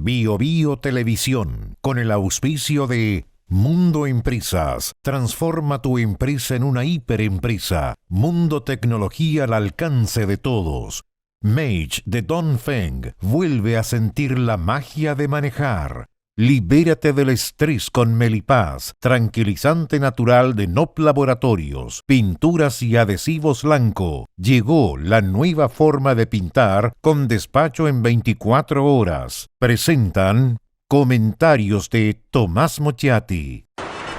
Bio Bio Televisión, con el auspicio de Mundo Empresas. Transforma tu empresa en una hiperempresa. Mundo Tecnología al alcance de todos. Mage de Dongfeng. Vuelve a sentir la magia de manejar. Libérate del estrés con Melipaz, tranquilizante natural de NOP Laboratorios, pinturas y adhesivos Lanco. Llegó la nueva forma de pintar con despacho en 24 horas. Presentan comentarios de Tomás Mochiati.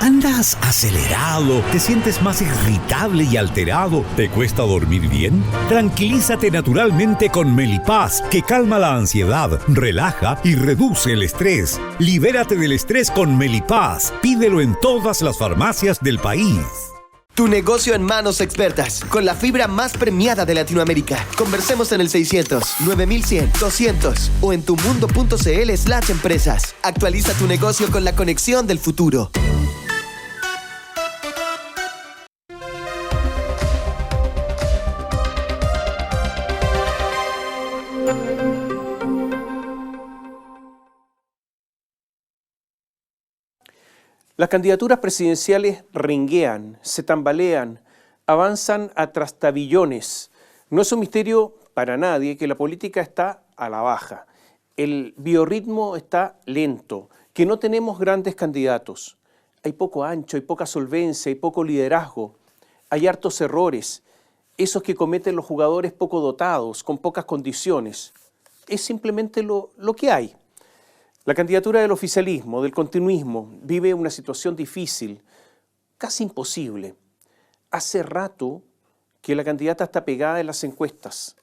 ¿Andas acelerado? ¿Te sientes más irritable y alterado? ¿Te cuesta dormir bien? Tranquilízate naturalmente con Melipaz, que calma la ansiedad, relaja y reduce el estrés. Libérate del estrés con Melipaz. Pídelo en todas las farmacias del país. Tu negocio en manos expertas, con la fibra más premiada de Latinoamérica. Conversemos en el 600-9100-200 o en tumundo.cl/empresas. Actualiza tu negocio con la conexión del futuro. Las candidaturas presidenciales renguean, se tambalean, avanzan a trastabillones. No es un misterio para nadie que la política está a la baja. El biorritmo está lento, que no tenemos grandes candidatos. Hay poco ancho, hay poca solvencia, hay poco liderazgo, hay hartos errores, esos que cometen los jugadores poco dotados, con pocas condiciones. Es simplemente lo que hay. La candidatura del oficialismo, del continuismo, vive una situación difícil, casi imposible. Hace rato que la candidata está pegada en las encuestas.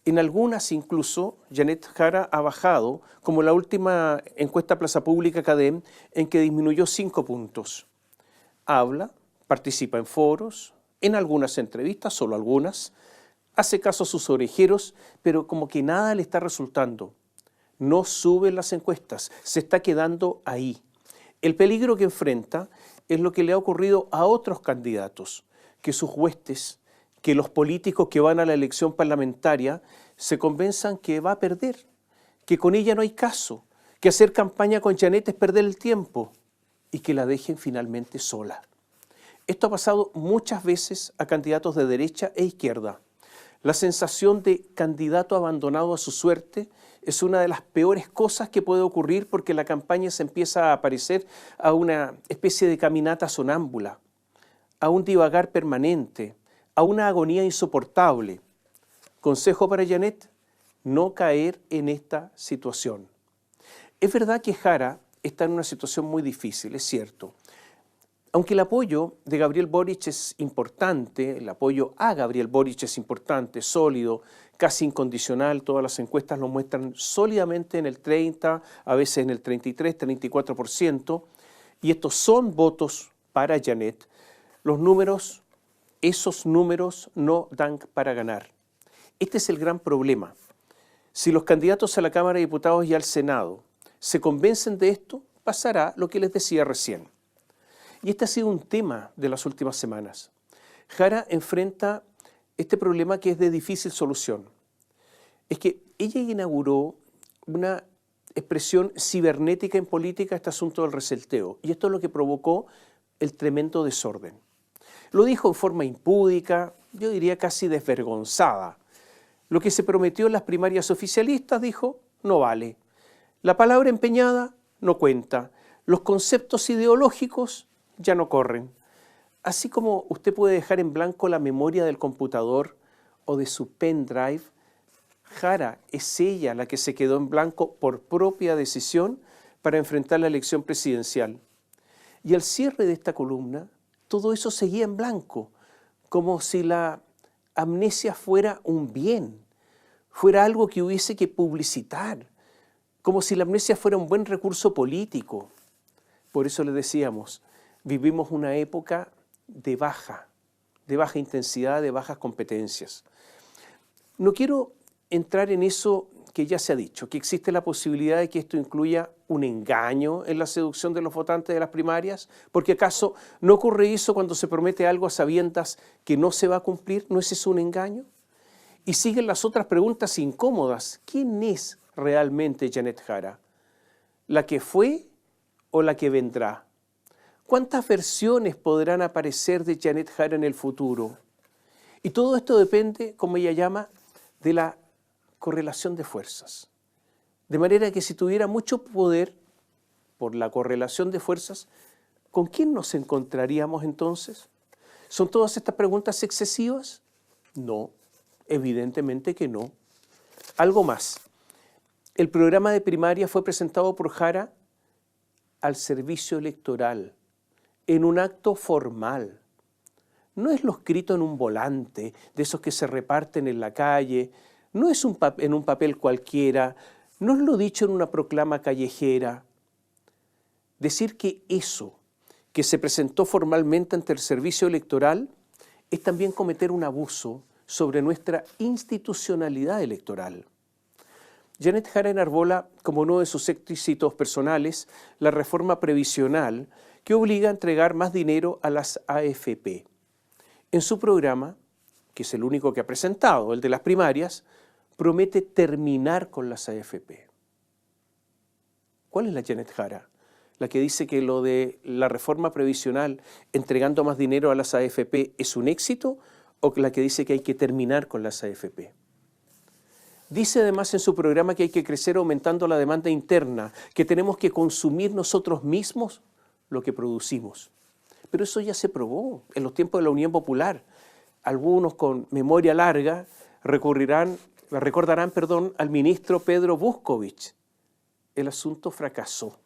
En algunas incluso, Janet Jara ha bajado, como la última encuesta Plaza Pública Cadem, en que disminuyó 5 puntos. Habla, participa en foros, en algunas entrevistas, solo algunas, hace caso a sus orejeros, pero como que nada le está resultando. No suben las encuestas, se está quedando ahí. El peligro que enfrenta es lo que le ha ocurrido a otros candidatos, que sus huestes, que los políticos que van a la elección parlamentaria se convenzan que va a perder, que con ella no hay caso, que hacer campaña con Janet es perder el tiempo y que la dejen finalmente sola. Esto ha pasado muchas veces a candidatos de derecha e izquierda. La sensación de candidato abandonado a su suerte es una de las peores cosas que puede ocurrir porque la campaña se empieza a parecer a una especie de caminata sonámbula, a un divagar permanente, a una agonía insoportable. Consejo para Janet, no caer en esta situación. Es verdad que Jara está en una situación muy difícil, es cierto. Aunque el apoyo de Gabriel Boric es importante, el apoyo a Gabriel Boric es importante, sólido, casi incondicional, todas las encuestas lo muestran sólidamente en el 30, a veces en el 33, 34%, y estos son votos para Janet. Los números, esos números no dan para ganar. Este es el gran problema. Si los candidatos a la Cámara de Diputados y al Senado se convencen de esto, pasará lo que les decía recién. Y este ha sido un tema de las últimas semanas. Jara enfrenta este problema que es de difícil solución. Es que ella inauguró una expresión cibernética en política, este asunto del reseteo, y esto es lo que provocó el tremendo desorden. Lo dijo en forma impúdica, yo diría casi desvergonzada. Lo que se prometió en las primarias oficialistas, dijo, no vale. La palabra empeñada no cuenta. Los conceptos ideológicos ya no corren. Así como usted puede dejar en blanco la memoria del computador o de su pendrive, Jara es ella la que se quedó en blanco por propia decisión para enfrentar la elección presidencial. Y al cierre de esta columna, todo eso seguía en blanco, como si la amnesia fuera un bien, fuera algo que hubiese que publicitar, como si la amnesia fuera un buen recurso político. Por eso le decíamos, vivimos una época de baja intensidad, de bajas competencias. No quiero entrar en eso que ya se ha dicho, que existe la posibilidad de que esto incluya un engaño en la seducción de los votantes de las primarias, porque ¿acaso no ocurre eso cuando se promete algo a sabiendas que no se va a cumplir? ¿No es eso un engaño? Y siguen las otras preguntas incómodas. ¿Quién es realmente Janet Jara? ¿La que fue o la que vendrá? ¿Cuántas versiones podrán aparecer de Janet Jara en el futuro? Y todo esto depende, como ella llama, de la correlación de fuerzas. De manera que si tuviera mucho poder por la correlación de fuerzas, ¿con quién nos encontraríamos entonces? ¿Son todas estas preguntas excesivas? No, evidentemente que no. Algo más. El programa de primaria fue presentado por Jara al servicio electoral, en un acto formal. No es lo escrito en un volante, de esos que se reparten en la calle, no es en un papel cualquiera, no es lo dicho en una proclama callejera. Decir que eso, que se presentó formalmente ante el servicio electoral, es también cometer un abuso sobre nuestra institucionalidad electoral. Janet Jara enarbola como uno de sus éxitos personales la reforma previsional que obliga a entregar más dinero a las AFP. En su programa, que es el único que ha presentado, el de las primarias, promete terminar con las AFP. ¿Cuál es la Janet Jara? ¿La que dice que lo de la reforma previsional entregando más dinero a las AFP es un éxito o la que dice que hay que terminar con las AFP? Dice además en su programa que hay que crecer aumentando la demanda interna, que tenemos que consumir nosotros mismos lo que producimos. Pero eso ya se probó en los tiempos de la Unión Popular. Algunos con memoria larga recordarán al ministro Pedro Vuskovic. El asunto fracasó.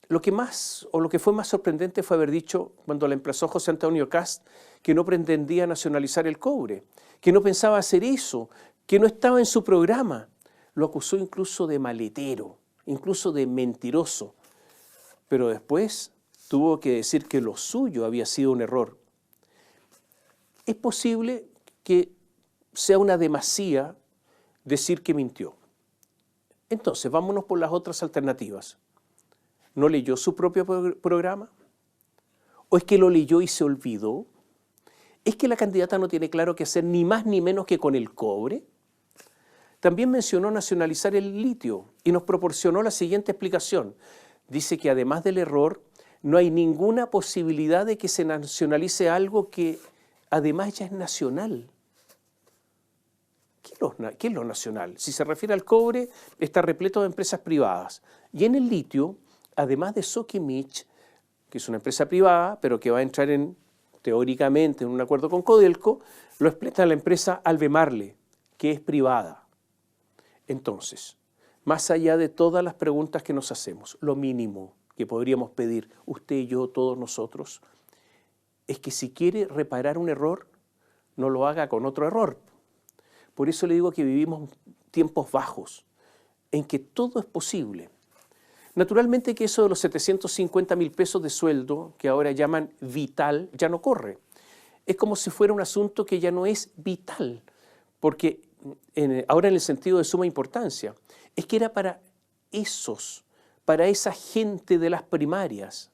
Lo que fue más sorprendente fue haber dicho, cuando la emplazó José Antonio Kast, que no pretendía nacionalizar el cobre, que no pensaba hacer eso, que no estaba en su programa. Lo acusó incluso de maletero, incluso de mentiroso. Pero después tuvo que decir que lo suyo había sido un error. Es posible que sea una demasía decir que mintió. Entonces, vámonos por las otras alternativas. ¿No leyó su propio programa? ¿O es que lo leyó y se olvidó? ¿Es que la candidata no tiene claro qué hacer ni más ni menos que con el cobre? También mencionó nacionalizar el litio y nos proporcionó la siguiente explicación. Dice que además del error, no hay ninguna posibilidad de que se nacionalice algo que además ya es nacional. ¿Qué es lo nacional? Si se refiere al cobre, está repleto de empresas privadas. Y en el litio, además de Sokimich, que es una empresa privada, pero que va a entrar teóricamente en un acuerdo con Codelco, lo explota la empresa Albemarle, que es privada. Entonces, más allá de todas las preguntas que nos hacemos, lo mínimo que podríamos pedir usted y yo, todos nosotros, es que si quiere reparar un error, no lo haga con otro error. Por eso le digo que vivimos tiempos bajos, en que todo es posible. Naturalmente que eso de los 750.000 pesos de sueldo, que ahora llaman vital, ya no corre. Es como si fuera un asunto que ya no es vital, porque ahora en el sentido de suma importancia, es que era para esa gente de las primarias,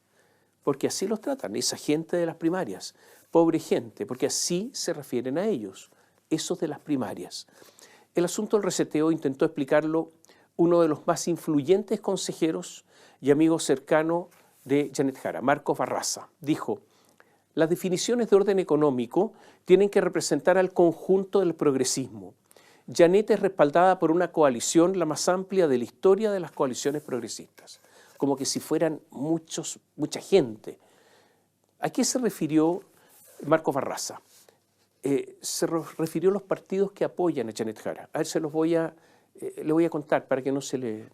porque así los tratan, esa gente de las primarias, pobre gente, porque así se refieren a ellos, esos de las primarias. El asunto del reseteo intentó explicarlo uno de los más influyentes consejeros y amigos cercanos de Janet Jara, Marcos Barraza. Dijo: las definiciones de orden económico tienen que representar al conjunto del progresismo. Janet es respaldada por una coalición la más amplia de la historia de las coaliciones progresistas, como que si fueran mucha gente. ¿A qué se refirió Marcos Barraza? Se refirió a los partidos que apoyan a Janet Jara. A ver, le voy a contar para que no se le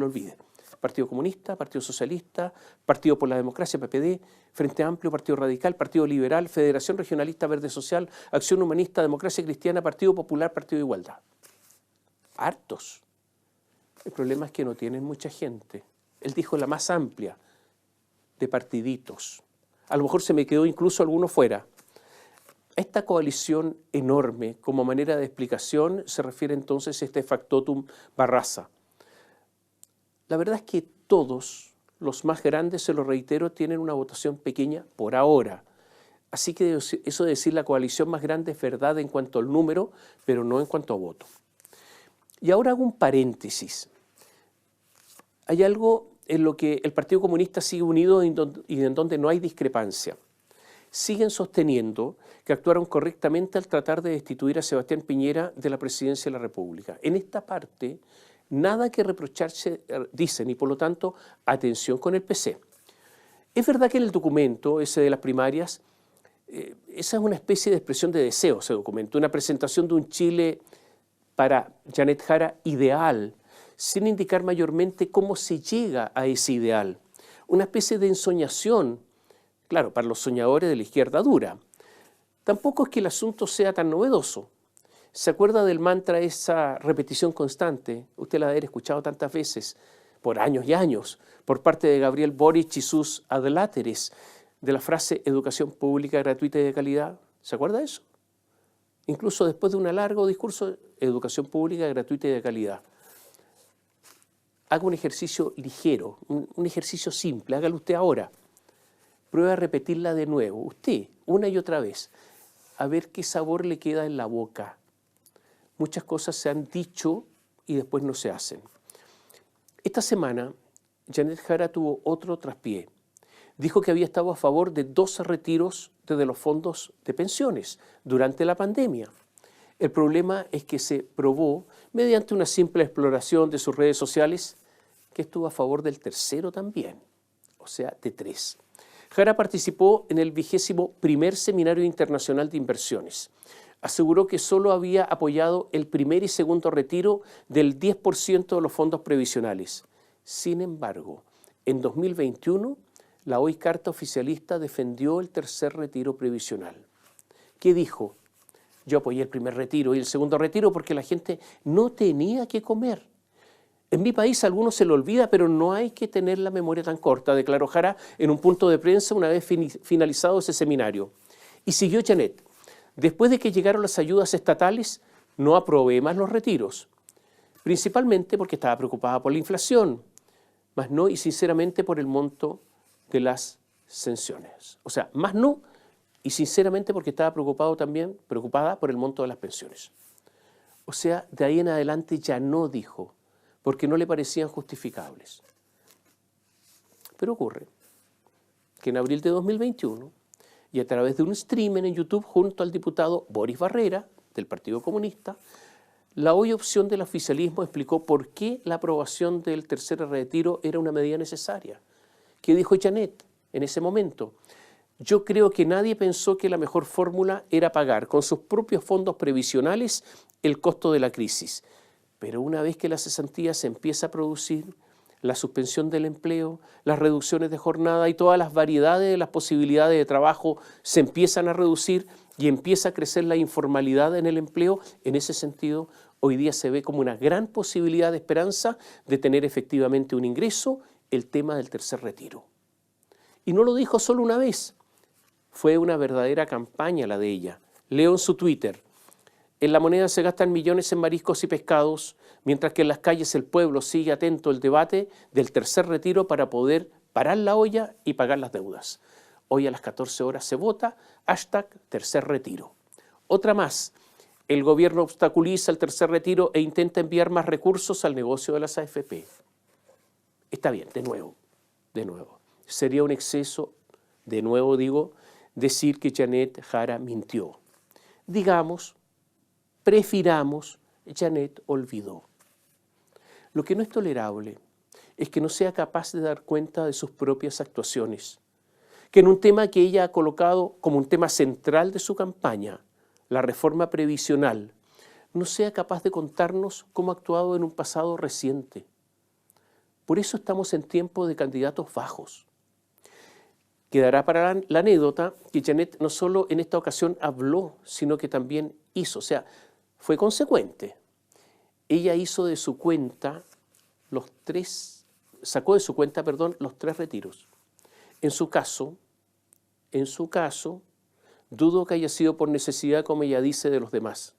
olvide. Partido Comunista, Partido Socialista, Partido por la Democracia, PPD, Frente Amplio, Partido Radical, Partido Liberal, Federación Regionalista Verde Social, Acción Humanista, Democracia Cristiana, Partido Popular, Partido de Igualdad. Hartos. El problema es que no tienen mucha gente. Él dijo la más amplia de partiditos. A lo mejor se me quedó incluso alguno fuera. Esta coalición enorme, como manera de explicación, se refiere entonces a este factotum Barraza. La verdad es que todos, los más grandes, se lo reitero, tienen una votación pequeña por ahora. Así que eso de decir la coalición más grande es verdad en cuanto al número, pero no en cuanto a voto. Y ahora hago un paréntesis. Hay algo en lo que el Partido Comunista sigue unido y en donde no hay discrepancia. Siguen sosteniendo que actuaron correctamente al tratar de destituir a Sebastián Piñera de la presidencia de la República. En esta parte, nada que reprocharse, dicen, y por lo tanto, atención con el PC. Es verdad que en el documento ese de las primarias, esa es una especie de expresión de deseo, ese documento, una presentación de un Chile para Janet Jara ideal, sin indicar mayormente cómo se llega a ese ideal. Una especie de ensoñación, claro, para los soñadores de la izquierda dura. Tampoco es que el asunto sea tan novedoso. ¿Se acuerda del mantra, esa repetición constante? Usted la ha escuchado tantas veces, por años y años, por parte de Gabriel Boric y sus adláteres, de la frase educación pública gratuita y de calidad. ¿Se acuerda de eso? Incluso después de un largo discurso, educación pública gratuita y de calidad. Haga un ejercicio ligero, un ejercicio simple, hágalo usted ahora. Pruebe a repetirla de nuevo, usted, una y otra vez, a ver qué sabor le queda en la boca. Muchas cosas se han dicho y después no se hacen. Esta semana, Janet Jara tuvo otro traspié. Dijo que había estado a favor de 12 retiros desde los fondos de pensiones durante la pandemia. El problema es que se probó, mediante una simple exploración de sus redes sociales, que estuvo a favor del tercero también, o sea, de 3. Jara participó en el 21º Seminario Internacional de Inversiones. Aseguró que solo había apoyado el primer y segundo retiro del 10% de los fondos previsionales. Sin embargo, en 2021, la hoy carta oficialista defendió el tercer retiro previsional. ¿Qué dijo? Yo apoyé el primer retiro y el segundo retiro porque la gente no tenía que comer. En mi país a algunos se lo olvida, pero no hay que tener la memoria tan corta, declaró Jara en un punto de prensa una vez finalizado ese seminario. Y siguió Janet. Después de que llegaron las ayudas estatales, no aprobé más los retiros, principalmente porque estaba preocupada por la inflación, más no y sinceramente por el monto de las pensiones. O sea, más no y sinceramente porque estaba preocupada por el monto de las pensiones. O sea, de ahí en adelante ya no dijo, porque no le parecían justificables. Pero ocurre que en abril de 2021, y a través de un streaming en YouTube junto al diputado Boris Barrera, del Partido Comunista, la hoy opción del oficialismo explicó por qué la aprobación del tercer retiro era una medida necesaria. ¿Qué dijo Janet en ese momento? Yo creo que nadie pensó que la mejor fórmula era pagar con sus propios fondos previsionales el costo de la crisis. Pero una vez que la cesantía se empieza a producir, la suspensión del empleo, las reducciones de jornada y todas las variedades de las posibilidades de trabajo se empiezan a reducir y empieza a crecer la informalidad en el empleo, en ese sentido hoy día se ve como una gran posibilidad de esperanza de tener efectivamente un ingreso, el tema del tercer retiro. Y no lo dijo solo una vez, fue una verdadera campaña la de ella. Leo en su Twitter: en La Moneda se gastan millones en mariscos y pescados, mientras que en las calles el pueblo sigue atento al debate del tercer retiro para poder parar la olla y pagar las deudas. Hoy a las 14 horas se vota, #tercer retiro. Otra más: el gobierno obstaculiza el tercer retiro e intenta enviar más recursos al negocio de las AFP. Está bien, de nuevo. Sería un exceso, de nuevo digo, decir que Janet Jara mintió. Digamos, prefiramos, Janet olvidó. Lo que no es tolerable es que no sea capaz de dar cuenta de sus propias actuaciones, que en un tema que ella ha colocado como un tema central de su campaña, la reforma previsional, no sea capaz de contarnos cómo ha actuado en un pasado reciente. Por eso estamos en tiempo de candidatos bajos. Quedará para la anécdota que Janet no solo en esta ocasión habló, sino que también hizo, o sea, fue consecuente. Ella hizo de su cuenta sacó de su cuenta, los 3 retiros. En su caso, dudo que haya sido por necesidad, como ella dice, de los demás.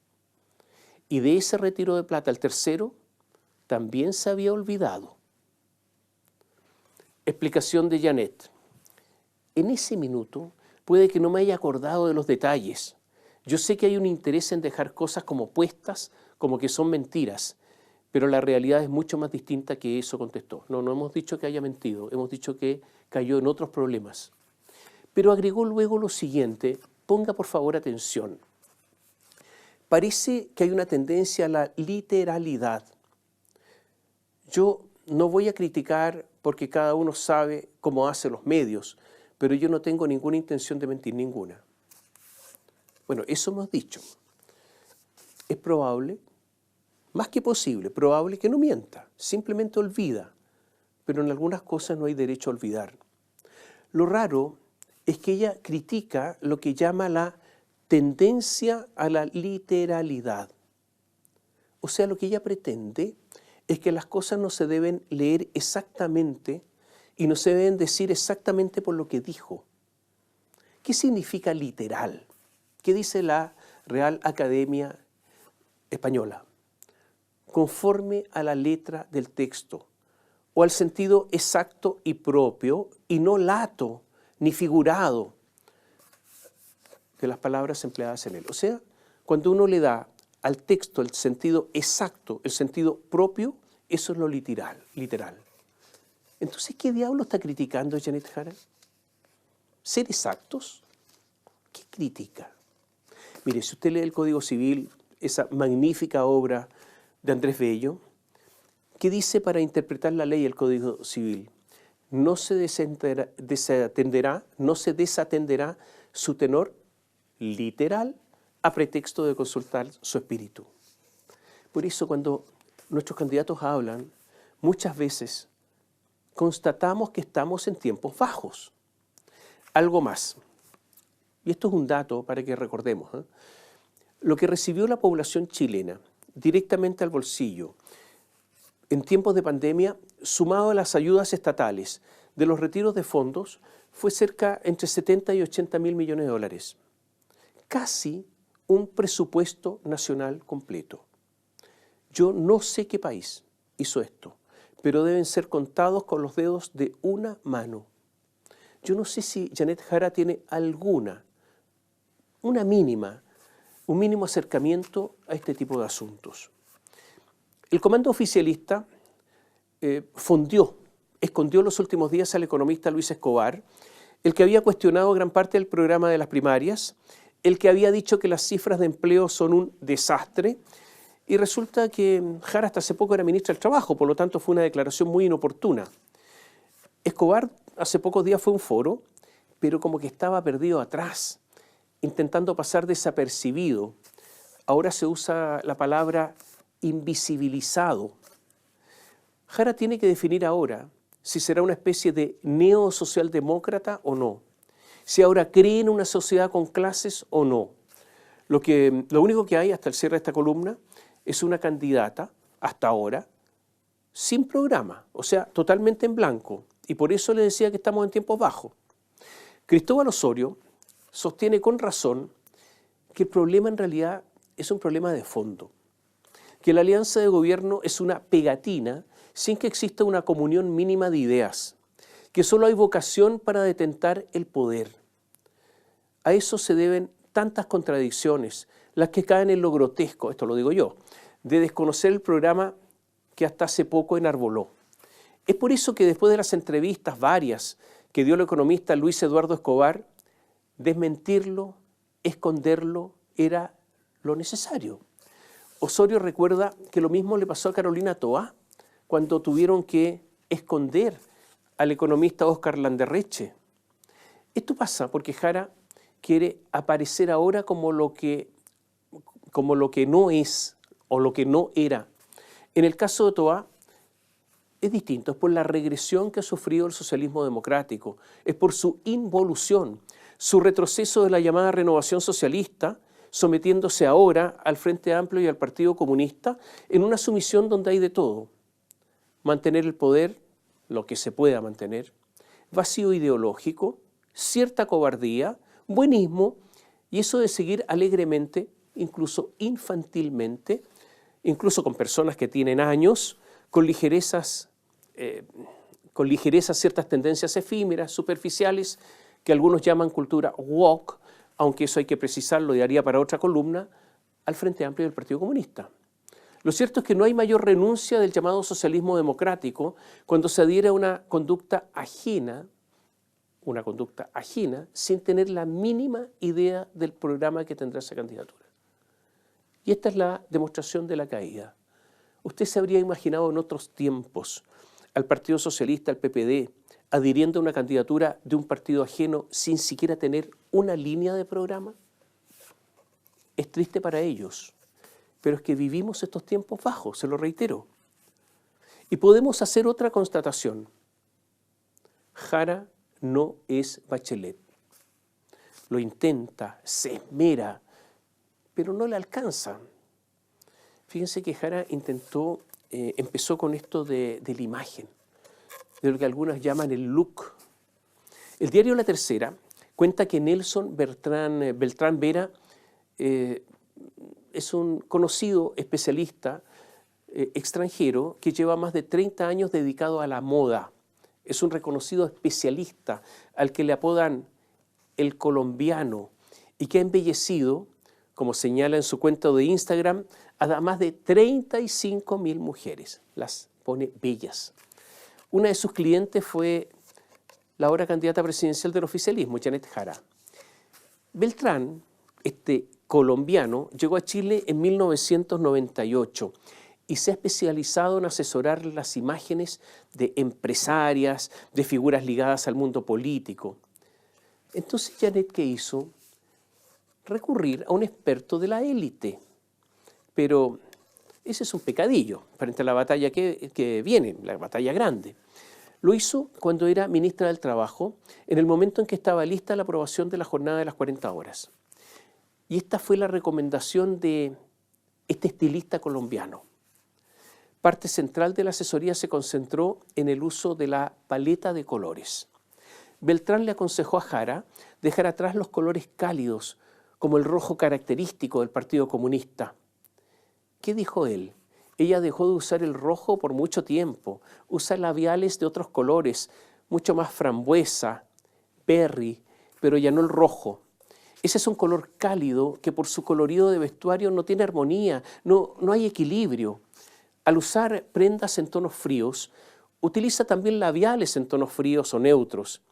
Y de ese retiro de plata, el tercero, también se había olvidado. Explicación de Janet. En ese minuto puede que no me haya acordado de los detalles. Yo sé que hay un interés en dejar cosas como puestas, como que son mentiras, pero la realidad es mucho más distinta que eso, contestó. No hemos dicho que haya mentido, hemos dicho que cayó en otros problemas. Pero agregó luego lo siguiente, ponga por favor atención. Parece que hay una tendencia a la literalidad. Yo no voy a criticar porque cada uno sabe cómo hacen los medios, pero yo no tengo ninguna intención de mentir, ninguna. Bueno, eso hemos dicho. Es probable, más que posible, probable que no mienta, simplemente olvida, pero en algunas cosas no hay derecho a olvidar. Lo raro es que ella critica lo que llama la tendencia a la literalidad. O sea, lo que ella pretende es que las cosas no se deben leer exactamente y no se deben decir exactamente por lo que dijo. ¿Qué significa literal? ¿Qué dice la Real Academia Española? Conforme a la letra del texto o al sentido exacto y propio y no lato ni figurado de las palabras empleadas en él. O sea, cuando uno le da al texto el sentido exacto, el sentido propio, eso es lo literal. Entonces, ¿qué diablo está criticando Janet Jara? ¿Ser exactos? ¿Qué critica? Mire, si usted lee el Código Civil, esa magnífica obra de Andrés Bello, ¿qué dice para interpretar la ley del Código Civil? No se desatenderá su tenor literal a pretexto de consultar su espíritu. Por eso cuando nuestros candidatos hablan, muchas veces constatamos que estamos en tiempos bajos. Algo más, y esto es un dato para que recordemos, lo que recibió la población chilena directamente al bolsillo en tiempos de pandemia, sumado a las ayudas estatales de los retiros de fondos, fue cerca entre 70 y 80 mil millones de dólares. Casi un presupuesto nacional completo. Yo no sé qué país hizo esto, pero deben ser contados con los dedos de una mano. Yo no sé si Janet Jara tiene un mínimo acercamiento a este tipo de asuntos. El comando oficialista escondió los últimos días al economista Luis Escobar, el que había cuestionado gran parte del programa de las primarias, el que había dicho que las cifras de empleo son un desastre, y resulta que Jara hasta hace poco era ministra del Trabajo, por lo tanto fue una declaración muy inoportuna. Escobar hace pocos días fue a un foro, pero como que estaba perdido atrás, intentando pasar desapercibido. Ahora se usa la palabra invisibilizado. Jara tiene que definir ahora si será una especie de neosocialdemócrata o no, si ahora cree en una sociedad con clases o no. Lo único que hay hasta el cierre de esta columna es una candidata, hasta ahora, sin programa, o sea, totalmente en blanco, y por eso le decía que estamos en tiempos bajos. Cristóbal Osorio sostiene con razón que el problema en realidad es un problema de fondo, que la alianza de gobierno es una pegatina sin que exista una comunión mínima de ideas, que solo hay vocación para detentar el poder. A eso se deben tantas contradicciones, las que caen en lo grotesco, esto lo digo yo, de desconocer el programa que hasta hace poco enarboló. Es por eso que después de las entrevistas varias que dio el economista Luis Eduardo Escobar, desmentirlo, esconderlo, era lo necesario. Osorio recuerda que lo mismo le pasó a Carolina Toá cuando tuvieron que esconder al economista Óscar Landerreche. Esto pasa porque Jara quiere aparecer ahora como lo que no es o lo que no era. En el caso de Toá es distinto, es por la regresión que ha sufrido el socialismo democrático, es por su involución, su retroceso de la llamada renovación socialista, sometiéndose ahora al Frente Amplio y al Partido Comunista en una sumisión donde hay de todo. Mantener el poder, lo que se pueda mantener, vacío ideológico, cierta cobardía, buenismo y eso de seguir alegremente, incluso infantilmente, incluso con personas que tienen años, con ligerezas ciertas tendencias efímeras, superficiales, que algunos llaman cultura woke, aunque eso hay que precisarlo y haría para otra columna, al Frente Amplio y al Partido Comunista. Lo cierto es que no hay mayor renuncia del llamado socialismo democrático cuando se adhiere a una conducta ajena sin tener la mínima idea del programa que tendrá esa candidatura. Y esta es la demostración de la caída. Usted se habría imaginado en otros tiempos al Partido Socialista, al PPD, adhiriendo a una candidatura de un partido ajeno sin siquiera tener una línea de programa. Es triste para ellos, pero es que vivimos estos tiempos bajos, se lo reitero. Y podemos hacer otra constatación. Jara no es Bachelet. Lo intenta, se esmera, pero no le alcanza. Fíjense que Jara empezó con esto de la imagen, de lo que algunos llaman el look. El diario La Tercera cuenta que Nelson Beltrán Vera es un conocido especialista extranjero que lleva más de 30 años dedicado a la moda. Es un reconocido especialista al que le apodan el colombiano y que ha embellecido, como señala en su cuenta de Instagram, a más de 35.000 mujeres. Las pone bellas. Una de sus clientes fue la ahora candidata presidencial del oficialismo, Janet Jara. Beltrán, este colombiano, llegó a Chile en 1998 y se ha especializado en asesorar las imágenes de empresarias, de figuras ligadas al mundo político. Entonces, Janet, ¿qué hizo? Recurrir a un experto de la élite. Pero ese es un pecadillo frente a la batalla que viene, la batalla grande. Lo hizo cuando era ministra del Trabajo, en el momento en que estaba lista la aprobación de la jornada de las 40 horas. Y esta fue la recomendación de este estilista colombiano. Parte central de la asesoría se concentró en el uso de la paleta de colores. Beltrán le aconsejó a Jara dejar atrás los colores cálidos, como el rojo característico del Partido Comunista. ¿Qué dijo él? Ella dejó de usar el rojo por mucho tiempo, usa labiales de otros colores, mucho más frambuesa, berry, pero ya no el rojo. Ese es un color cálido que por su colorido de vestuario no tiene armonía, no hay equilibrio. Al usar prendas en tonos fríos, utiliza también labiales en tonos fríos o neutros.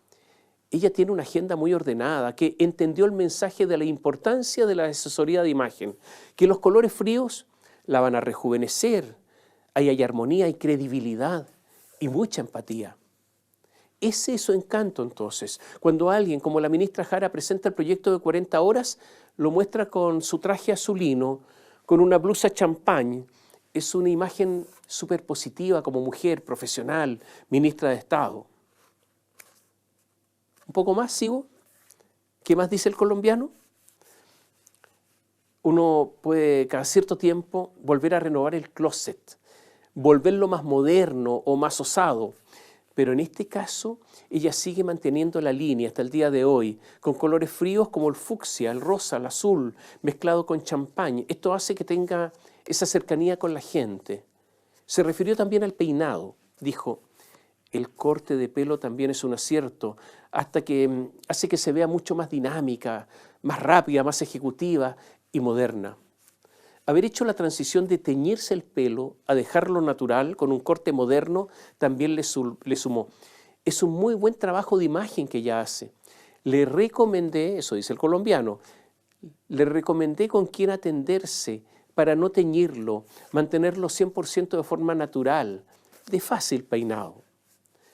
Ella tiene una agenda muy ordenada, que entendió el mensaje de la importancia de la asesoría de imagen, que los colores fríos la van a rejuvenecer, ahí hay armonía, hay credibilidad y mucha empatía. Ese es su encanto entonces. Cuando alguien como la ministra Jara presenta el proyecto de 40 horas, lo muestra con su traje azulino, con una blusa champán. Es una imagen súper positiva como mujer, profesional, ministra de Estado. ¿Un poco más sigo? ¿Qué más dice el colombiano? Uno puede cada cierto tiempo volver a renovar el closet, volverlo más moderno o más osado, pero en este caso ella sigue manteniendo la línea hasta el día de hoy, con colores fríos como el fucsia, el rosa, el azul, mezclado con champán. Esto hace que tenga esa cercanía con la gente. Se refirió también al peinado, dijo, el corte de pelo también es un acierto, hasta que hace que se vea mucho más dinámica, más rápida, más ejecutiva y moderna. Haber hecho la transición de teñirse el pelo a dejarlo natural con un corte moderno también le sumó. Es un muy buen trabajo de imagen que ella hace. Le recomendé, eso dice el colombiano, le recomendé con quién atenderse para no teñirlo, mantenerlo 100% de forma natural, de fácil peinado.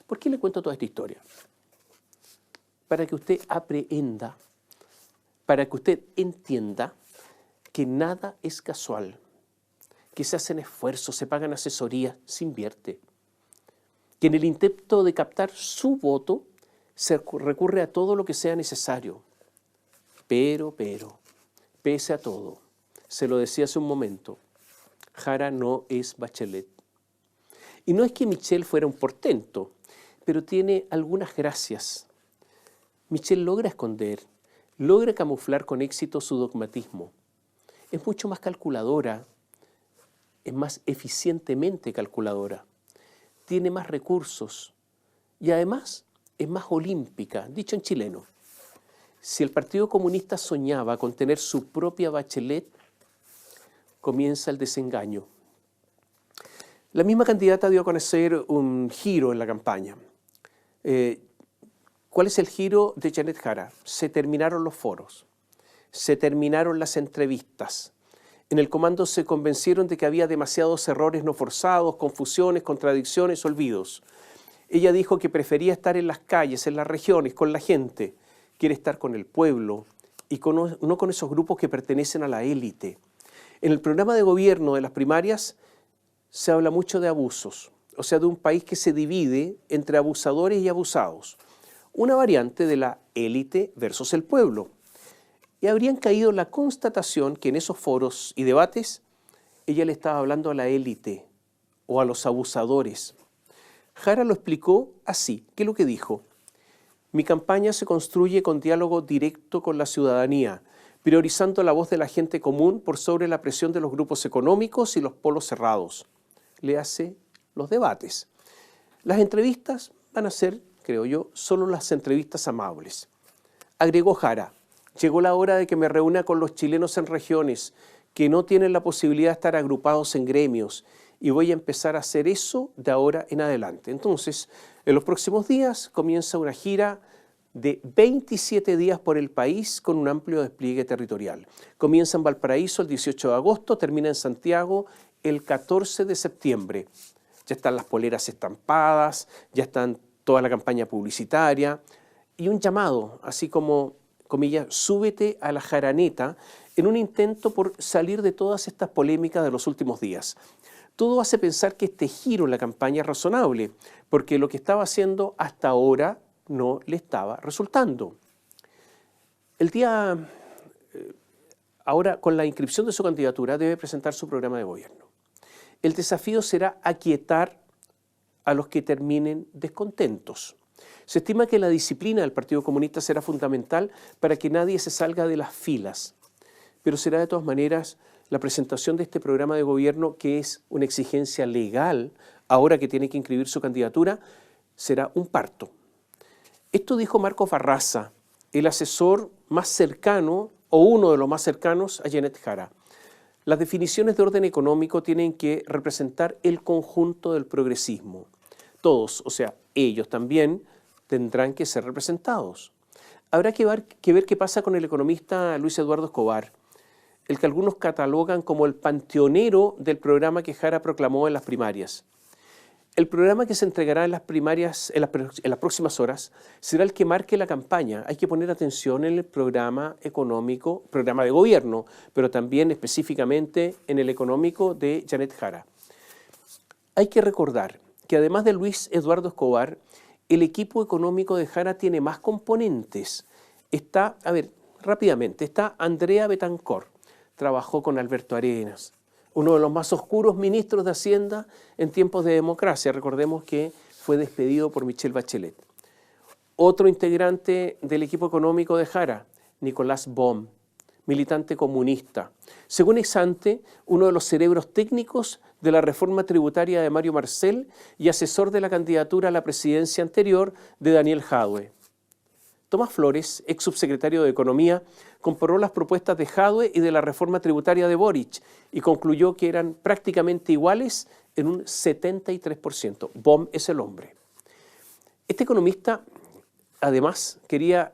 ¿Por qué le cuento toda esta historia? Para que usted aprenda, para que usted entienda que nada es casual, que se hacen esfuerzos, se pagan asesorías, se invierte, que en el intento de captar su voto se recurre a todo lo que sea necesario. Pero, pese a todo, se lo decía hace un momento, Jara no es Bachelet. Y no es que Michel fuera un portento, pero tiene algunas gracias. Michel logra esconder, logra camuflar con éxito su dogmatismo. Es mucho más calculadora, es más eficientemente calculadora, tiene más recursos y además es más olímpica, dicho en chileno. Si el Partido Comunista soñaba con tener su propia Bachelet, comienza el desengaño. La misma candidata dio a conocer un giro en la campaña. ¿Cuál es el giro de Janet Jara? Se terminaron los foros, se terminaron las entrevistas. En el comando se convencieron de que había demasiados errores no forzados, confusiones, contradicciones, olvidos. Ella dijo que prefería estar en las calles, en las regiones, con la gente. Quiere estar con el pueblo y no con esos grupos que pertenecen a la élite. En el programa de gobierno de las primarias se habla mucho de abusos, o sea, de un país que se divide entre abusadores y abusados. Una variante de la élite versus el pueblo. Y habrían caído en la constatación que en esos foros y debates ella le estaba hablando a la élite o a los abusadores. Jara lo explicó así. ¿Qué es lo que dijo? Mi campaña se construye con diálogo directo con la ciudadanía, priorizando la voz de la gente común por sobre la presión de los grupos económicos y los polos cerrados. Le hace los debates. Las entrevistas van a ser, creo yo, solo las entrevistas amables. Agregó Jara. Llegó la hora de que me reúna con los chilenos en regiones que no tienen la posibilidad de estar agrupados en gremios y voy a empezar a hacer eso de ahora en adelante. Entonces, en los próximos días comienza una gira de 27 días por el país con un amplio despliegue territorial. Comienza en Valparaíso el 18 de agosto, termina en Santiago el 14 de septiembre. Ya están las poleras estampadas, ya están toda la campaña publicitaria y un llamado, así como comillas, súbete a la jaraneta, en un intento por salir de todas estas polémicas de los últimos días. Todo hace pensar que este giro en la campaña es razonable, porque lo que estaba haciendo hasta ahora no le estaba resultando. Ahora, con la inscripción de su candidatura, debe presentar su programa de gobierno. El desafío será aquietar a los que terminen descontentos. Se estima que la disciplina del Partido Comunista será fundamental para que nadie se salga de las filas, pero será de todas maneras la presentación de este programa de gobierno, que es una exigencia legal, ahora que tiene que inscribir su candidatura, será un parto. Esto dijo Marcos Barraza, el asesor más cercano o uno de los más cercanos a Janet Jara. Las definiciones de orden económico tienen que representar el conjunto del progresismo. Todos, o sea, ellos también, tendrán que ser representados. Habrá que ver qué pasa con el economista Luis Eduardo Escobar, el que algunos catalogan como el panteonero del programa que Jara proclamó en las primarias. El programa que se entregará en las primarias en las próximas horas será el que marque la campaña. Hay que poner atención en el programa económico, programa de gobierno, pero también específicamente en el económico de Janet Jara. Hay que recordar que además de Luis Eduardo Escobar, el equipo económico de Jara tiene más componentes. Está Andrea Betancor, trabajó con Alberto Arenas, uno de los más oscuros ministros de Hacienda en tiempos de democracia. Recordemos que fue despedido por Michelle Bachelet. Otro integrante del equipo económico de Jara, Nicolás Bohm, militante comunista. Según Exante, uno de los cerebros técnicos de la reforma tributaria de Mario Marcel y asesor de la candidatura a la presidencia anterior de Daniel Jadwe. Tomás Flores, ex subsecretario de Economía, comparó las propuestas de Jadwe y de la reforma tributaria de Boric y concluyó que eran prácticamente iguales en un 73%. Bohm es el hombre. Este economista, además, quería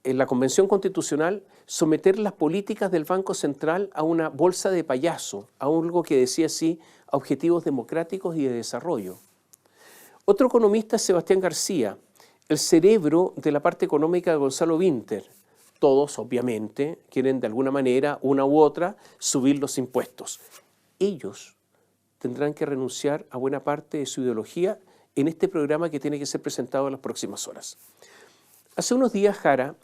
en la Convención Constitucional someter las políticas del Banco Central a una bolsa de payaso, a algo que decía así, a objetivos democráticos y de desarrollo. Otro economista es Sebastián García, el cerebro de la parte económica de Gonzalo Winter. Todos, obviamente, quieren de alguna manera, una u otra, subir los impuestos. Ellos tendrán que renunciar a buena parte de su ideología en este programa que tiene que ser presentado en las próximas horas. Hace unos días, Jara,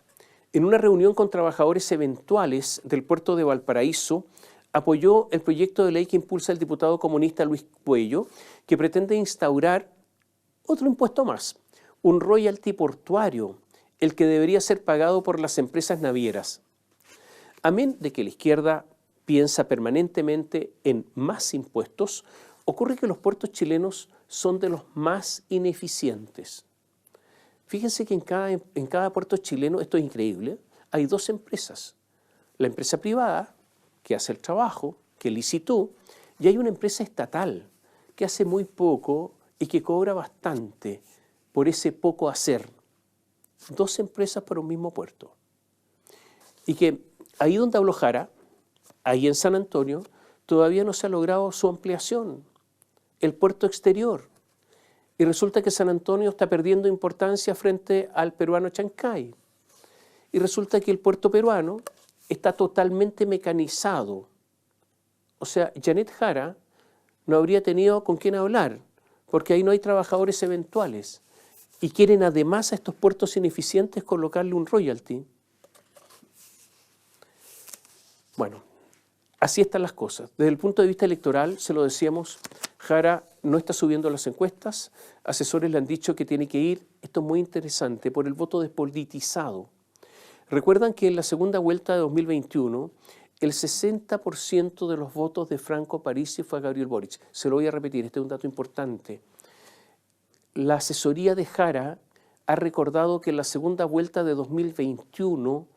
en una reunión con trabajadores eventuales del puerto de Valparaíso, apoyó el proyecto de ley que impulsa el diputado comunista Luis Cuello, que pretende instaurar otro impuesto más, un royalty portuario, el que debería ser pagado por las empresas navieras. Amén de que la izquierda piensa permanentemente en más impuestos, ocurre que los puertos chilenos son de los más ineficientes. Fíjense que en cada puerto chileno, esto es increíble, hay dos empresas. La empresa privada, que hace el trabajo, que licitó, y hay una empresa estatal, que hace muy poco y que cobra bastante por ese poco hacer. 2 empresas para un mismo puerto. Y que ahí donde habló Jara, ahí en San Antonio, todavía no se ha logrado su ampliación, el puerto exterior. Y resulta que San Antonio está perdiendo importancia frente al peruano Chancay. Y resulta que el puerto peruano está totalmente mecanizado. O sea, Janet Jara no habría tenido con quién hablar, porque ahí no hay trabajadores eventuales. Y quieren además a estos puertos ineficientes colocarle un royalty. Bueno, así están las cosas. Desde el punto de vista electoral, se lo decíamos, Jara no está subiendo las encuestas, asesores le han dicho que tiene que ir, esto es muy interesante, por el voto despolitizado. Recuerdan que en la segunda vuelta de 2021, el 60% de los votos de Franco Parisi fue a Gabriel Boric. Se lo voy a repetir, este es un dato importante. La asesoría de Jara ha recordado que en la segunda vuelta de 2021,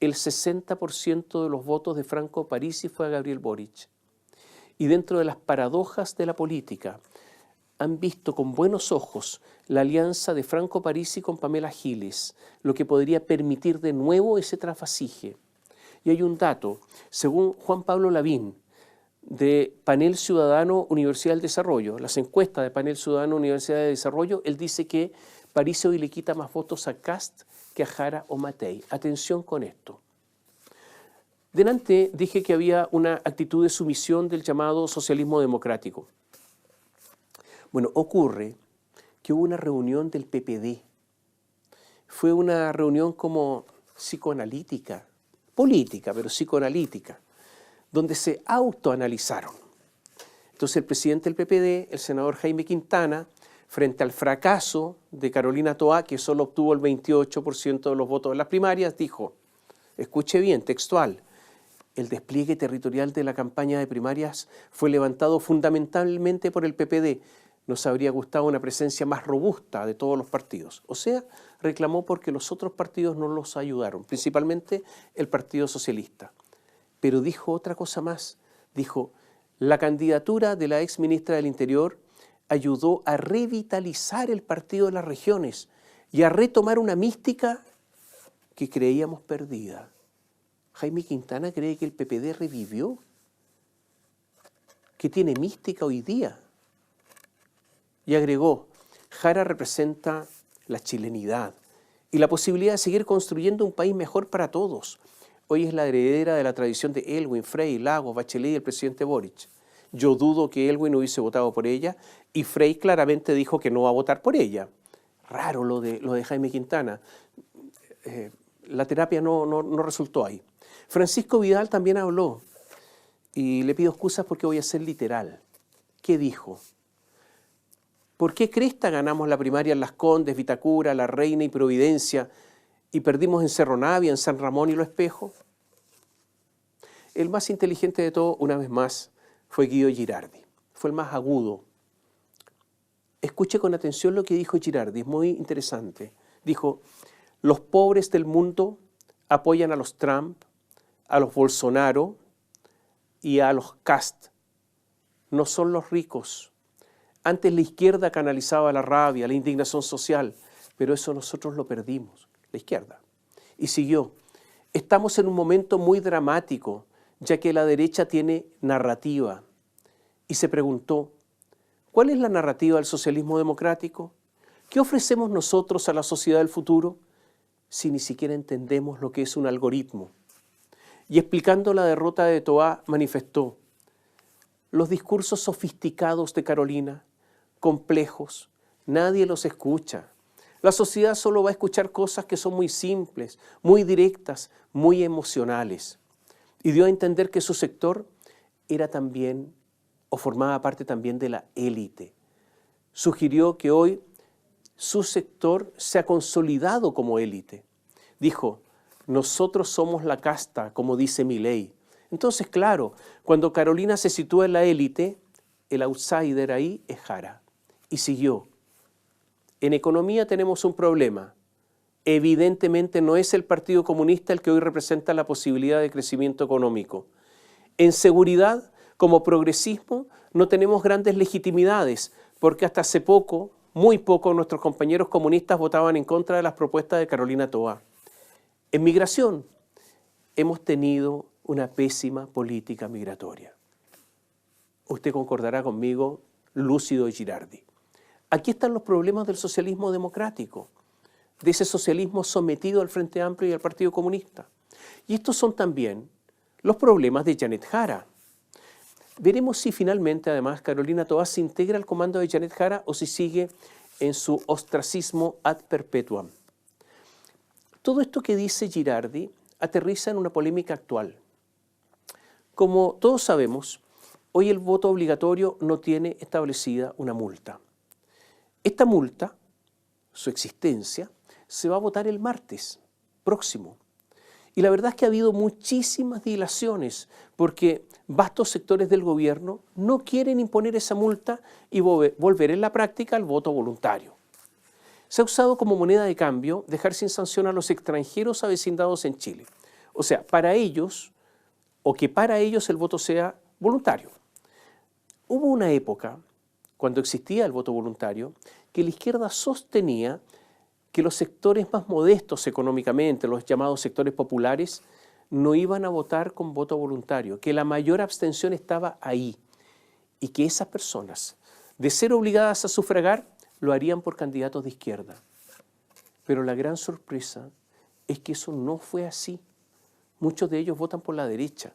el 60% de los votos de Franco Parisi fue a Gabriel Boric. Y dentro de las paradojas de la política, han visto con buenos ojos la alianza de Franco Parisi con Pamela Giles, lo que podría permitir de nuevo ese trasvasije. Y hay un dato, según Juan Pablo Lavín, de Panel Ciudadano Universidad del Desarrollo, las encuestas de Panel Ciudadano Universidad del Desarrollo, él dice que Parisi hoy le quita más votos a Kast que a Jara o Matei. Atención con esto. Delante dije que había una actitud de sumisión del llamado socialismo democrático. Bueno, ocurre que hubo una reunión del PPD. Fue una reunión como psicoanalítica, política, pero psicoanalítica, donde se autoanalizaron. Entonces el presidente del PPD, el senador Jaime Quintana, frente al fracaso de Carolina Toá, que solo obtuvo el 28% de los votos de las primarias, dijo, escuche bien, textual, el despliegue territorial de la campaña de primarias fue levantado fundamentalmente por el PPD. Nos habría gustado una presencia más robusta de todos los partidos. O sea, reclamó porque los otros partidos no los ayudaron, principalmente el Partido Socialista. Pero dijo otra cosa más. Dijo, la candidatura de la ex ministra del Interior ayudó a revitalizar el partido de las regiones y a retomar una mística que creíamos perdida. Jaime Quintana cree que el PPD revivió, que tiene mística hoy día. Y agregó, Jara representa la chilenidad y la posibilidad de seguir construyendo un país mejor para todos. Hoy es la heredera de la tradición de Elwin, Frei, Lagos, Bachelet y el presidente Boric. Yo dudo que Elwin hubiese votado por ella y Frei claramente dijo que no va a votar por ella. Raro lo de Jaime Quintana. La terapia no resultó ahí. Francisco Vidal también habló y le pido excusas porque voy a ser literal. ¿Qué dijo? ¿Por qué cresta ganamos la primaria en Las Condes, Vitacura, La Reina y Providencia y perdimos en Cerro Navia, en San Ramón y Lo Espejo? El más inteligente de todo, una vez más, fue Guido Girardi. Fue el más agudo. Escuche con atención lo que dijo Girardi, es muy interesante. Dijo, los pobres del mundo apoyan a los Trump, a los Bolsonaro y a los Kast. No son los ricos. Antes la izquierda canalizaba la rabia, la indignación social, pero eso nosotros lo perdimos, la izquierda. Y siguió, estamos en un momento muy dramático, ya que la derecha tiene narrativa. Y se preguntó, ¿cuál es la narrativa del socialismo democrático? ¿Qué ofrecemos nosotros a la sociedad del futuro si ni siquiera entendemos lo que es un algoritmo? Y explicando la derrota de Toá, manifestó, los discursos sofisticados de Carolina, complejos, nadie los escucha. La sociedad solo va a escuchar cosas que son muy simples, muy directas, muy emocionales. Y dio a entender que su sector era también, o formaba parte también de la élite. Sugirió que hoy su sector se ha consolidado como élite. Dijo, nosotros somos la casta, como dice Milei. Entonces, claro, cuando Carolina se sitúa en la élite, el outsider ahí es Jara. Y siguió, en economía tenemos un problema. Evidentemente no es el Partido Comunista el que hoy representa la posibilidad de crecimiento económico. En seguridad, Como progresismo no tenemos grandes legitimidades, porque hasta hace poco, muy poco, nuestros compañeros comunistas votaban en contra de las propuestas de Carolina Toá. En migración, hemos tenido una pésima política migratoria. Usted concordará conmigo, lúcido y Girardi. Aquí están los problemas del socialismo democrático, de ese socialismo sometido al Frente Amplio y al Partido Comunista. Y estos son también los problemas de Janet Jara. Veremos si finalmente, además, Carolina Toá se integra al comando de Janet Jara o si sigue en su ostracismo ad perpetuam. Todo esto que dice Girardi aterriza en una polémica actual. Como todos sabemos, hoy el voto obligatorio no tiene establecida una multa. Esta multa, su existencia, se va a votar el martes próximo. Y la verdad es que ha habido muchísimas dilaciones porque vastos sectores del gobierno no quieren imponer esa multa y volver en la práctica al voto voluntario. Se ha usado como moneda de cambio dejar sin sanción a los extranjeros avecindados en Chile. O sea, para ellos, o que para ellos el voto sea voluntario. Hubo una época, cuando existía el voto voluntario, que la izquierda sostenía que los sectores más modestos económicamente, los llamados sectores populares, no iban a votar con voto voluntario, que la mayor abstención estaba ahí y que esas personas, de ser obligadas a sufragar, lo harían por candidatos de izquierda. Pero la gran sorpresa es que eso no fue así. Muchos de ellos votan por la derecha.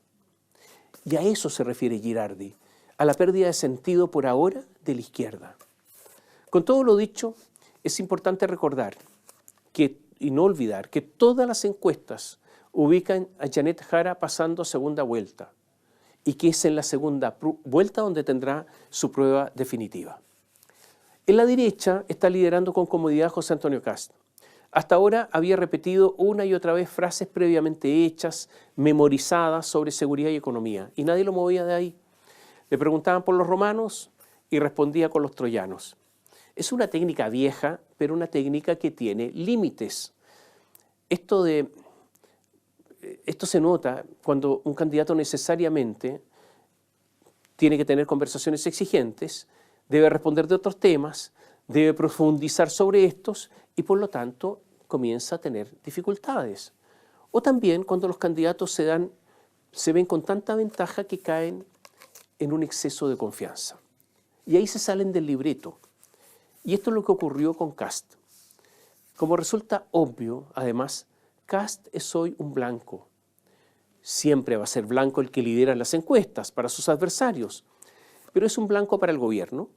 Y a eso se refiere Girardi, a la pérdida de sentido por ahora de la izquierda. Con todo lo dicho, es importante recordar y no olvidar que todas las encuestas ubican a Janet Jara pasando a segunda vuelta y que es en la segunda vuelta donde tendrá su prueba definitiva. En la derecha está liderando con comodidad José Antonio Kast. Hasta ahora había repetido una y otra vez frases previamente hechas, memorizadas sobre seguridad y economía, y nadie lo movía de ahí. Le preguntaban por los romanos y respondía con los troyanos. Es una técnica vieja, pero una técnica que tiene límites. Esto se nota cuando un candidato necesariamente tiene que tener conversaciones exigentes, debe responder de otros temas, debe profundizar sobre estos y por lo tanto comienza a tener dificultades. O también cuando los candidatos se ven con tanta ventaja que caen en un exceso de confianza. Y ahí se salen del libreto. Y esto es lo que ocurrió con Kast. Como resulta obvio, además, Kast es hoy un blanco. Siempre va a ser blanco el que lidera las encuestas para sus adversarios, pero es un blanco para el gobierno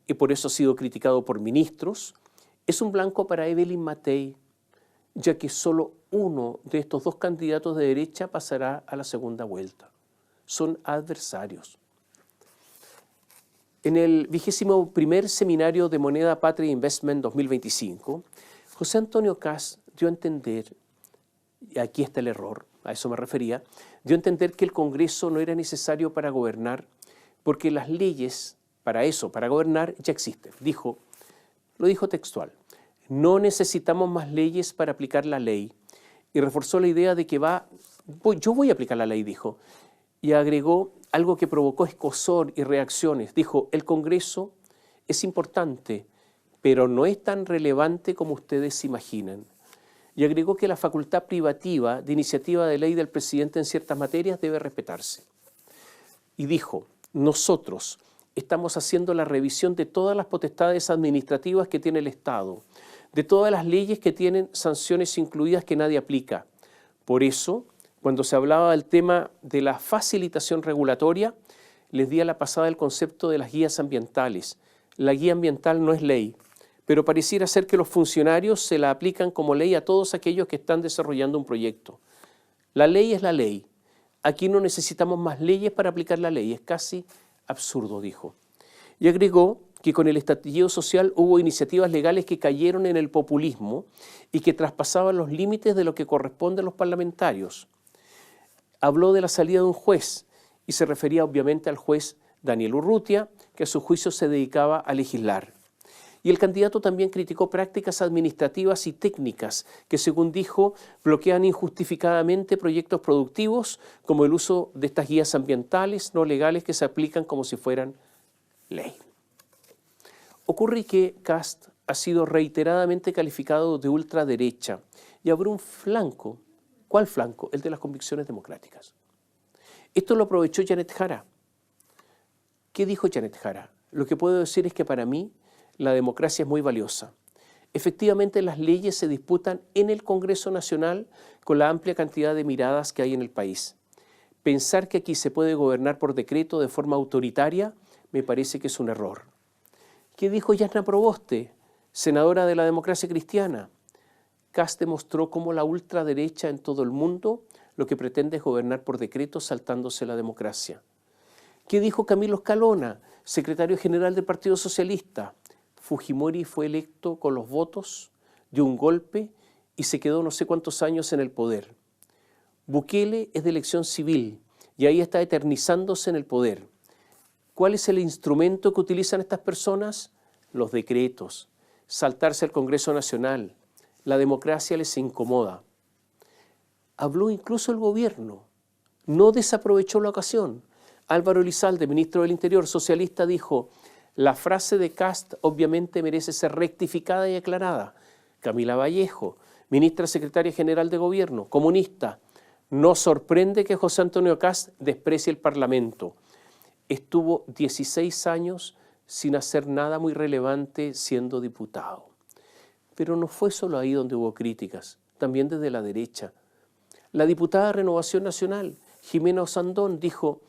y por eso ha sido criticado por ministros. Es un blanco para Evelyn Matei, ya que solo uno de estos dos candidatos de derecha pasará a la segunda vuelta. Son adversarios. En el 21º Seminario de Moneda Patria Investment 2025, José Antonio Kast dio a entender, y aquí está el error, a eso me refería, dio a entender que el Congreso no era necesario para gobernar porque las leyes para eso, para gobernar, ya existen. Lo dijo textual, no necesitamos más leyes para aplicar la ley. Y reforzó la idea de que yo voy a aplicar la ley, dijo. Y agregó algo que provocó escozor y reacciones. Dijo, el Congreso es importante, pero no es tan relevante como ustedes se imaginan. Y agregó que la facultad privativa de iniciativa de ley del presidente en ciertas materias debe respetarse. Y dijo, nosotros estamos haciendo la revisión de todas las potestades administrativas que tiene el Estado, de todas las leyes que tienen sanciones incluidas que nadie aplica. Por eso, cuando se hablaba del tema de la facilitación regulatoria, les di a la pasada el concepto de las guías ambientales. La guía ambiental no es ley, pero pareciera ser que los funcionarios se la aplican como ley a todos aquellos que están desarrollando un proyecto. La ley es la ley. Aquí no necesitamos más leyes para aplicar la ley. Es casi absurdo, dijo. Y agregó que con el estallido social hubo iniciativas legales que cayeron en el populismo y que traspasaban los límites de lo que corresponde a los parlamentarios. Habló de la salida de un juez y se refería obviamente al juez Daniel Urrutia, que a su juicio se dedicaba a legislar. Y el candidato también criticó prácticas administrativas y técnicas que, según dijo, bloquean injustificadamente proyectos productivos, como el uso de estas guías ambientales no legales que se aplican como si fueran ley. Ocurre que Kast ha sido reiteradamente calificado de ultraderecha y abrió un flanco. ¿Cuál flanco? El de las convicciones democráticas. Esto lo aprovechó Janet Jara. ¿Qué dijo Janet Jara? Lo que puedo decir es que para mí la democracia es muy valiosa. Efectivamente, las leyes se disputan en el Congreso Nacional con la amplia cantidad de miradas que hay en el país. Pensar que aquí se puede gobernar por decreto de forma autoritaria me parece que es un error. ¿Qué dijo Yasna Proboste, senadora de la Democracia Cristiana? Kast demostró cómo la ultraderecha en todo el mundo lo que pretende es gobernar por decreto saltándose la democracia. ¿Qué dijo Camilo Escalona, secretario general del Partido Socialista? Fujimori fue electo con los votos, dio un golpe y se quedó no sé cuántos años en el poder. Bukele es de elección civil y ahí está eternizándose en el poder. ¿Cuál es el instrumento que utilizan estas personas? Los decretos, saltarse al Congreso Nacional. La democracia les incomoda. Habló incluso el gobierno, no desaprovechó la ocasión. Álvaro Elizalde, ministro del Interior socialista, dijo: la frase de Kast obviamente merece ser rectificada y aclarada. Camila Vallejo, ministra secretaria general de Gobierno, comunista: no sorprende que José Antonio Kast desprecie el Parlamento. Estuvo 16 años sin hacer nada muy relevante siendo diputado. Pero no fue solo ahí donde hubo críticas, también desde la derecha. La diputada de Renovación Nacional, Jimena Osandón, dijo: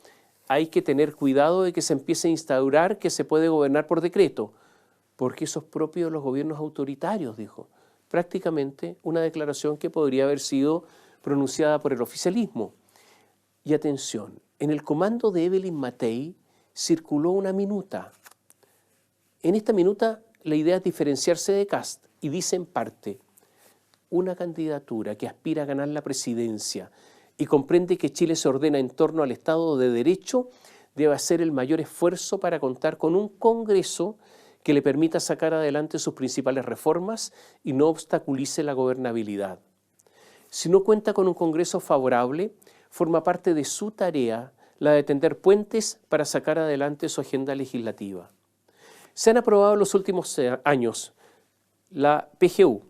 hay que tener cuidado de que se empiece a instaurar que se puede gobernar por decreto, porque eso es propio de los gobiernos autoritarios, dijo. Prácticamente una declaración que podría haber sido pronunciada por el oficialismo. Y atención, en el comando de Evelyn Matei circuló una minuta. En esta minuta la idea es diferenciarse de Kast y dice en parte: una candidatura que aspira a ganar la presidencia y comprende que Chile se ordena en torno al Estado de Derecho, debe hacer el mayor esfuerzo para contar con un Congreso que le permita sacar adelante sus principales reformas y no obstaculice la gobernabilidad. Si no cuenta con un Congreso favorable, forma parte de su tarea la de tender puentes para sacar adelante su agenda legislativa. Se han aprobado en los últimos años la PGU,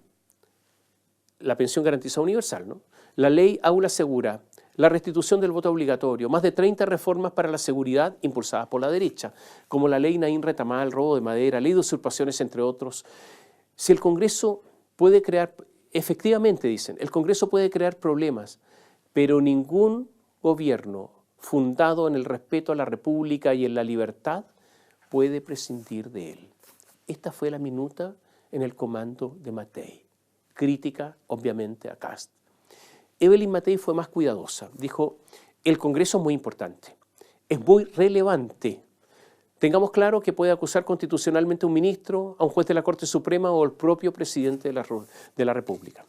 la Pensión Garantizada Universal, ¿no?, la Ley Aula Segura, la restitución del voto obligatorio, más de 30 reformas para la seguridad impulsadas por la derecha, como la Ley Naín Retamal, robo de madera, Ley de usurpaciones, entre otros. Si el Congreso puede crear, efectivamente dicen, el Congreso puede crear problemas, pero ningún gobierno fundado en el respeto a la República y en la libertad puede prescindir de él. Esta fue la minuta en el comando de Matei. Crítica, obviamente, a Kast. Evelyn Matei fue más cuidadosa. Dijo: el Congreso es muy importante, es muy relevante. Tengamos claro que puede acusar constitucionalmente a un ministro, a un juez de la Corte Suprema o al propio presidente de la República.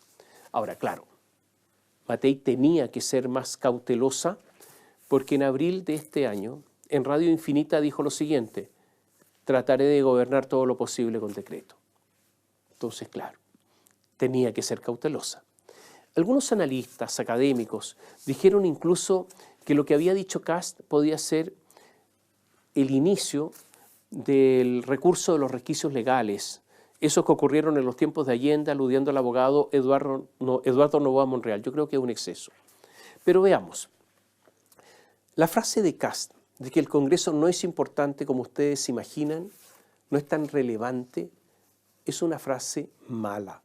Ahora, claro, Matei tenía que ser más cautelosa porque en abril de este año, en Radio Infinita dijo lo siguiente: trataré de gobernar todo lo posible con decreto. Entonces, claro, tenía que ser cautelosa. Algunos analistas académicos dijeron incluso que lo que había dicho Kast podía ser el inicio del recurso de los resquicios legales, esos que ocurrieron en los tiempos de Allende, aludiendo al abogado Eduardo Novoa Monreal. Yo creo que es un exceso. Pero veamos, la frase de Kast de que el Congreso no es importante como ustedes imaginan, no es tan relevante, es una frase mala.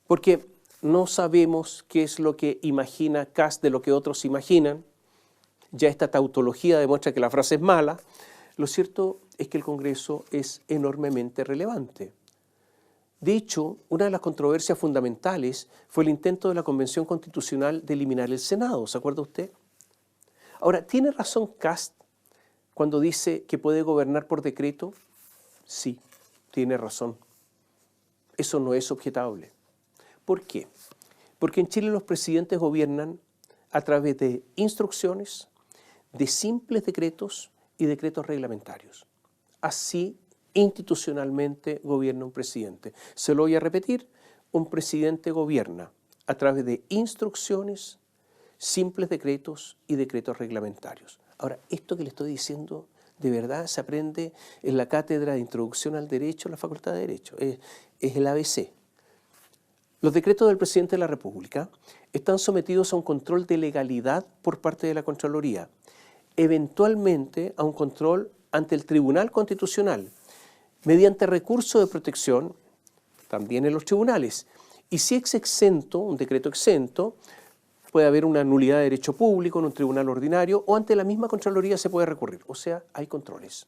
Porque no sabemos qué es lo que imagina Kast de lo que otros imaginan. Ya esta tautología demuestra que la frase es mala. Lo cierto es que el Congreso es enormemente relevante. De hecho, una de las controversias fundamentales fue el intento de la Convención Constitucional de eliminar el Senado. ¿Se acuerda usted? Ahora, ¿tiene razón Kast cuando dice que puede gobernar por decreto? Sí, tiene razón. Eso no es objetable. ¿Por qué? Porque en Chile los presidentes gobiernan a través de instrucciones, de simples decretos y decretos reglamentarios. Así Institucionalmente gobierna un presidente. Se lo voy a repetir, un presidente gobierna a través de instrucciones, simples decretos y decretos reglamentarios. Ahora, esto que le estoy diciendo, de verdad se aprende en la cátedra de Introducción al Derecho, en la Facultad de Derecho. Es el ABC. Los decretos del presidente de la República están sometidos a un control de legalidad por parte de la Contraloría, eventualmente a un control ante el Tribunal Constitucional, mediante recurso de protección, también en los tribunales. Y si es exento, un decreto exento, puede haber una nulidad de derecho público en un tribunal ordinario o ante la misma Contraloría se puede recurrir. O sea, hay controles.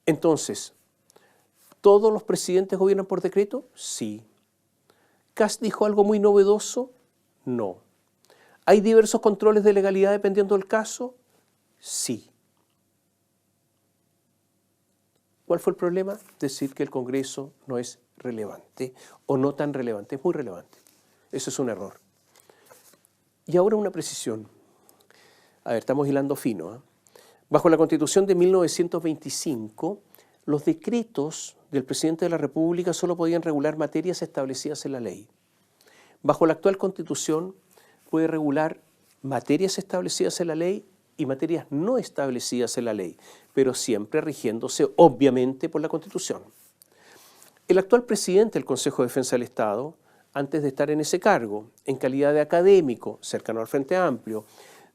Entonces, ¿todos los presidentes gobiernan por decreto? Sí. ¿Kast dijo algo muy novedoso? No. ¿Hay diversos controles de legalidad dependiendo del caso? Sí. ¿Cuál fue el problema? Decir que el Congreso no es relevante o no tan relevante. Es muy relevante. Eso es un error. Y ahora una precisión. A ver, estamos hilando fino, ¿eh? Bajo la Constitución de 1925, los decretos del presidente de la República solo podían regular materias establecidas en la ley. Bajo la actual Constitución puede regular materias establecidas en la ley y materias no establecidas en la ley, pero siempre rigiéndose obviamente por la Constitución. El actual presidente del Consejo de Defensa del Estado, antes de estar en ese cargo, en calidad de académico, cercano al Frente Amplio,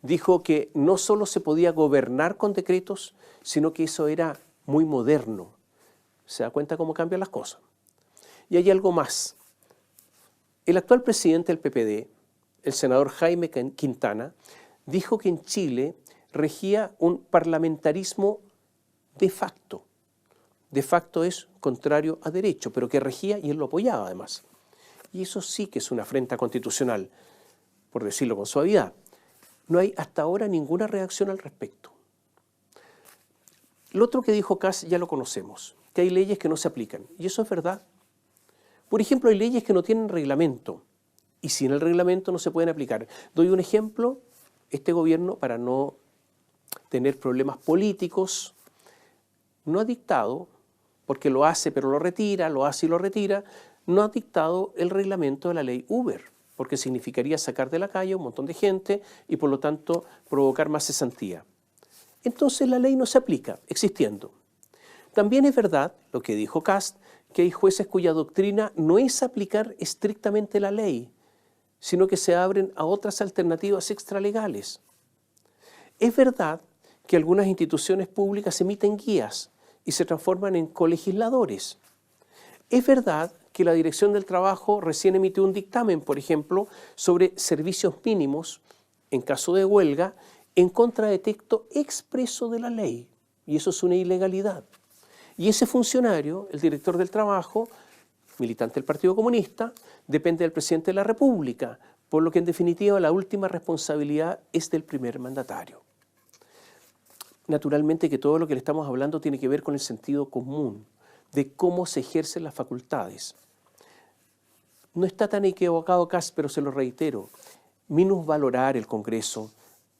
dijo que no solo se podía gobernar con decretos, sino que eso era muy moderno. ¿Se da cuenta cómo cambian las cosas? Y hay algo más. El actual presidente del PPD, el senador Jaime Quintana, dijo que en Chile regía un parlamentarismo de facto. De facto es contrario a derecho, pero que regía y él lo apoyaba además. Y eso sí que es una afrenta constitucional, por decirlo con suavidad. No hay hasta ahora ninguna reacción al respecto. Lo otro que dijo Kast ya lo conocemos, que hay leyes que no se aplican, y eso es verdad. Por ejemplo, hay leyes que no tienen reglamento, y sin el reglamento no se pueden aplicar. Doy un ejemplo, este gobierno, para no tener problemas políticos, no ha dictado, porque lo hace pero lo retira, lo hace y lo retira, no ha dictado el reglamento de la ley Uber, porque significaría sacar de la calle a un montón de gente y por lo tanto provocar más cesantía. Entonces la ley no se aplica, existiendo. También es verdad, lo que dijo Kast, que hay jueces cuya doctrina no es aplicar estrictamente la ley, sino que se abren a otras alternativas extralegales. Es verdad que algunas instituciones públicas emiten guías y se transforman en colegisladores. Es verdad que la Dirección del Trabajo recién emitió un dictamen, por ejemplo, sobre servicios mínimos, en caso de huelga, en contra de texto expreso de la ley. Y eso es una ilegalidad. Y ese funcionario, el director del Trabajo, militante del Partido Comunista, depende del presidente de la República, por lo que en definitiva la última responsabilidad es del primer mandatario. Naturalmente que todo lo que le estamos hablando tiene que ver con el sentido común, de cómo se ejercen las facultades. No está tan equivocado Kast, pero se lo reitero, minusvalorar el Congreso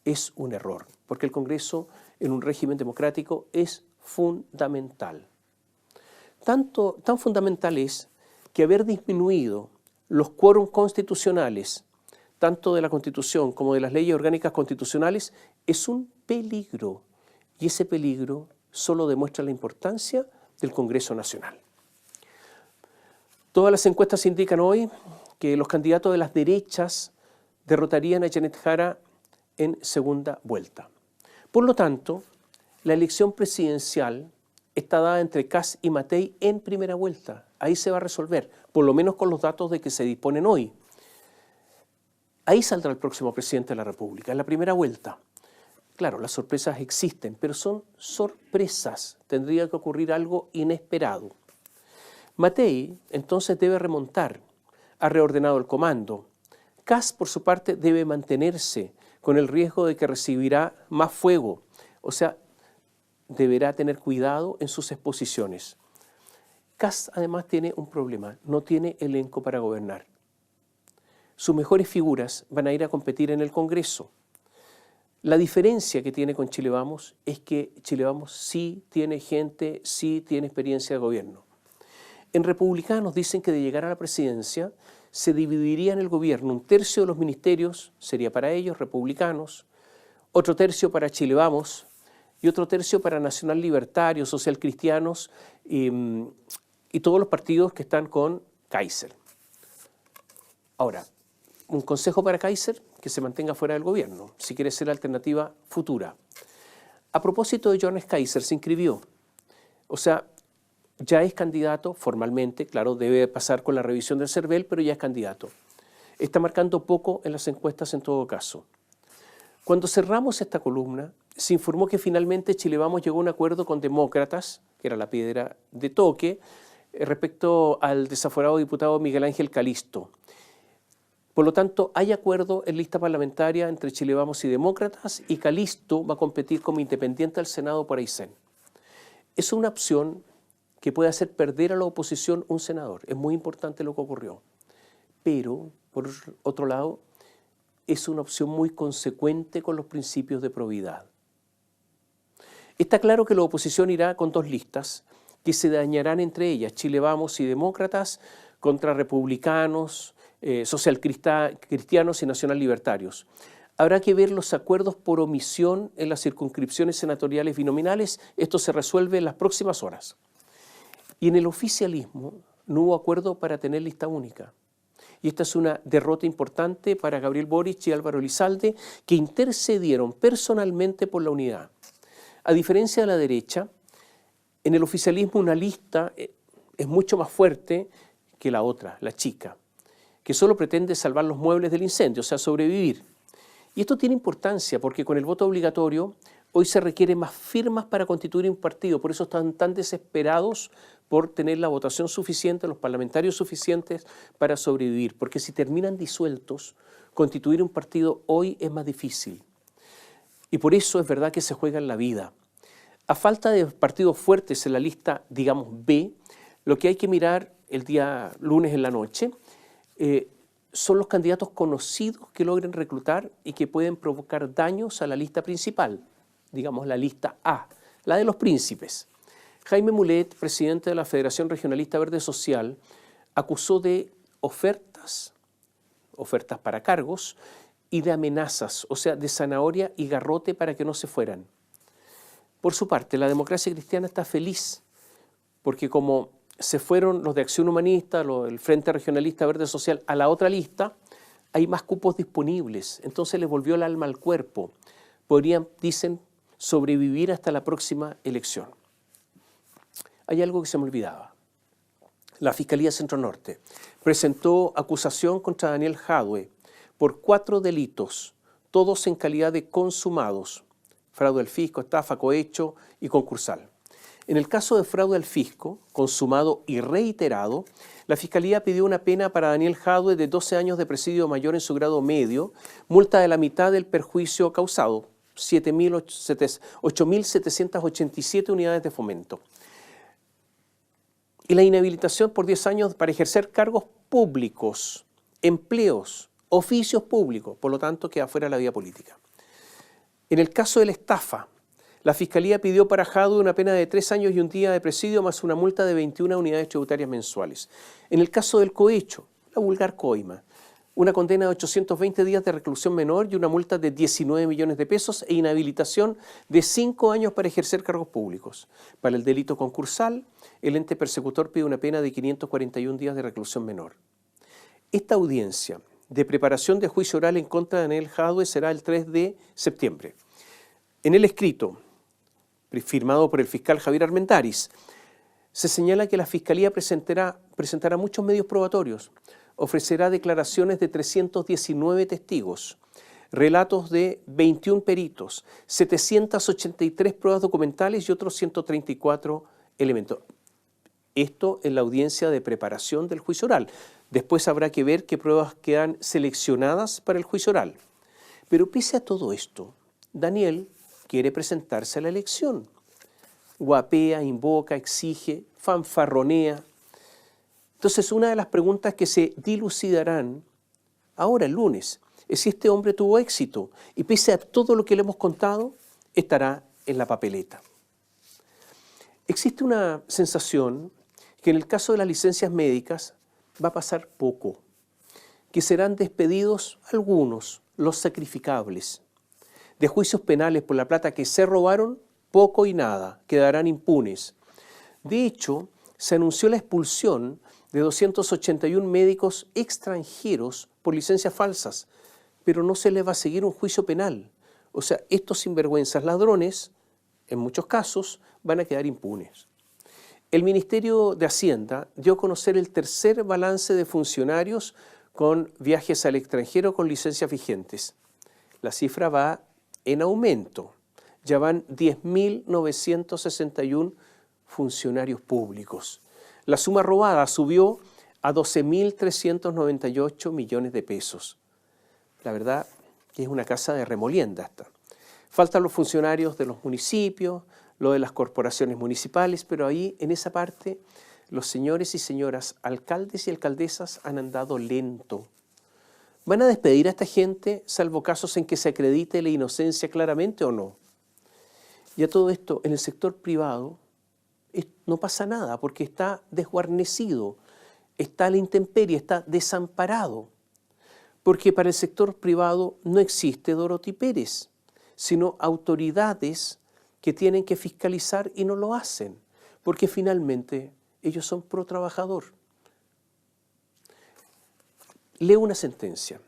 es un error, porque el Congreso en un régimen democrático es fundamental. Tan fundamental es que haber disminuido los quórums constitucionales, tanto de la Constitución como de las leyes orgánicas constitucionales, es un peligro. Y ese peligro solo demuestra la importancia del Congreso Nacional. Todas las encuestas indican hoy que los candidatos de las derechas derrotarían a Janet Jara en segunda vuelta. Por lo tanto, la elección presidencial está dada entre Kast y Matei en primera vuelta. Ahí se va a resolver, por lo menos con los datos de que se disponen hoy. Ahí saldrá el próximo presidente de la República, en la primera vuelta. Claro, las sorpresas existen, pero son sorpresas. Tendría que ocurrir algo inesperado. Matei, entonces, debe remontar. Ha reordenado el comando. Kast, por su parte, debe mantenerse con el riesgo de que recibirá más fuego. O sea, deberá tener cuidado en sus exposiciones. Kast, además, tiene un problema. No tiene elenco para gobernar. Sus mejores figuras van a ir a competir en el Congreso. La diferencia que tiene con Chile Vamos es que Chile Vamos sí tiene gente, sí tiene experiencia de gobierno. En Republicanos dicen que de llegar a la presidencia se dividiría en el gobierno, un tercio de los ministerios sería para ellos, republicanos, otro tercio para Chile Vamos y otro tercio para Nacional Libertario, Social Cristianos y todos los partidos que están con Kaiser. Ahora, un consejo para Kaiser, que se mantenga fuera del gobierno, si quiere ser la alternativa futura. A propósito de Johannes Kaiser, se inscribió. O sea, ya es candidato formalmente, claro, debe pasar con la revisión del CERVEL, pero ya es candidato. Está marcando poco en las encuestas en todo caso. Cuando cerramos esta columna, se informó que finalmente Chile Vamos llegó a un acuerdo con demócratas, que era la piedra de toque, respecto al desaforado diputado Miguel Ángel Calisto. Por lo tanto, hay acuerdo en lista parlamentaria entre Chile Vamos y demócratas y Calisto va a competir como independiente al Senado por Aysén. Es una opción que puede hacer perder a la oposición un senador. Es muy importante lo que ocurrió. Pero, por otro lado, es una opción muy consecuente con los principios de probidad. Está claro que la oposición irá con dos listas que se dañarán entre ellas, Chile Vamos y demócratas contra republicanos, social cristianos y nacional libertarios. Habrá que ver los acuerdos por omisión en las circunscripciones senatoriales binominales. Esto se resuelve en las próximas horas. Y en el oficialismo no hubo acuerdo para tener lista única. Y esta es una derrota importante para Gabriel Boric y Álvaro Elizalde, que intercedieron personalmente por la unidad. A diferencia de la derecha, en el oficialismo una lista es mucho más fuerte que la otra, la chica, que solo pretende salvar los muebles del incendio, o sea, sobrevivir. Y esto tiene importancia porque con el voto obligatorio hoy se requieren más firmas para constituir un partido, por eso están tan desesperados por tener la votación suficiente, los parlamentarios suficientes para sobrevivir, porque si terminan disueltos, constituir un partido hoy es más difícil. Y por eso es verdad que se juega en la vida. A falta de partidos fuertes en la lista, digamos, B, lo que hay que mirar el día lunes en la noche son los candidatos conocidos que logren reclutar y que pueden provocar daños a la lista principal, digamos la lista A, la de los príncipes. Jaime Mulet, presidente de la Federación Regionalista Verde Social, acusó de ofertas para cargos y de amenazas, o sea, de zanahoria y garrote para que no se fueran. Por su parte, la democracia cristiana está feliz, porque como se fueron los de Acción Humanista, el Frente Regionalista Verde Social a la otra lista, hay más cupos disponibles, entonces les volvió el alma al cuerpo. Podrían, dicen, sobrevivir hasta la próxima elección. Hay algo que se me olvidaba. La Fiscalía Centro Norte presentó acusación contra Daniel Jadwe por 4 delitos, todos en calidad de consumados: fraude al fisco, estafa, cohecho y concursal. En el caso de fraude al fisco, consumado y reiterado, la Fiscalía pidió una pena para Daniel Jadwe de 12 años de presidio mayor en su grado medio, multa de la mitad del perjuicio causado, 8.787 unidades de fomento. Y la inhabilitación por 10 años para ejercer cargos públicos, empleos, oficios públicos, por lo tanto queda fuera de la vida política. En el caso de la estafa, la Fiscalía pidió para Jadwe una pena de 3 años y un día de presidio más una multa de 21 unidades tributarias mensuales. En el caso del cohecho, la vulgar coima, una condena de 820 días de reclusión menor y una multa de 19 millones de pesos e inhabilitación de 5 años para ejercer cargos públicos. Para el delito concursal, el ente persecutor pide una pena de 541 días de reclusión menor. Esta audiencia de preparación de juicio oral en contra de Daniel Jadwe será el 3 de septiembre. En el escrito, firmado por el fiscal Javier Armendáriz, se señala que la Fiscalía presentará muchos medios probatorios, ofrecerá declaraciones de 319 testigos, relatos de 21 peritos, 783 pruebas documentales y otros 134 elementos. Esto en la audiencia de preparación del juicio oral. Después habrá que ver qué pruebas quedan seleccionadas para el juicio oral. Pero pese a todo esto, Daniel quiere presentarse a la elección. Guapea, invoca, exige, fanfarronea. Entonces, una de las preguntas que se dilucidarán ahora el lunes es si este hombre tuvo éxito y pese a todo lo que le hemos contado, estará en la papeleta. Existe una sensación que en el caso de las licencias médicas va a pasar poco, que serán despedidos algunos, los sacrificables. De juicios penales por la plata que se robaron, poco y nada, quedarán impunes. De hecho, se anunció la expulsión de 281 médicos extranjeros por licencias falsas, pero no se les va a seguir un juicio penal. O sea, estos sinvergüenzas ladrones, en muchos casos, van a quedar impunes. El Ministerio de Hacienda dio a conocer el tercer balance de funcionarios con viajes al extranjero con licencias vigentes. La cifra va en aumento. Ya van 10.961 funcionarios públicos. La suma robada subió a 12.398 millones de pesos. La verdad que es una casa de remolienda esta. Faltan los funcionarios de los municipios, lo de las corporaciones municipales, pero ahí, en esa parte, los señores y señoras alcaldes y alcaldesas han andado lento. ¿Van a despedir a esta gente, salvo casos en que se acredite la inocencia claramente o no? Y a todo esto, en el sector privado, no pasa nada porque está desguarnecido, está a la intemperie, está desamparado. Porque para el sector privado no existe Dorothy Pérez, sino autoridades que tienen que fiscalizar y no lo hacen, porque finalmente ellos son pro trabajador. Leo una sentencia,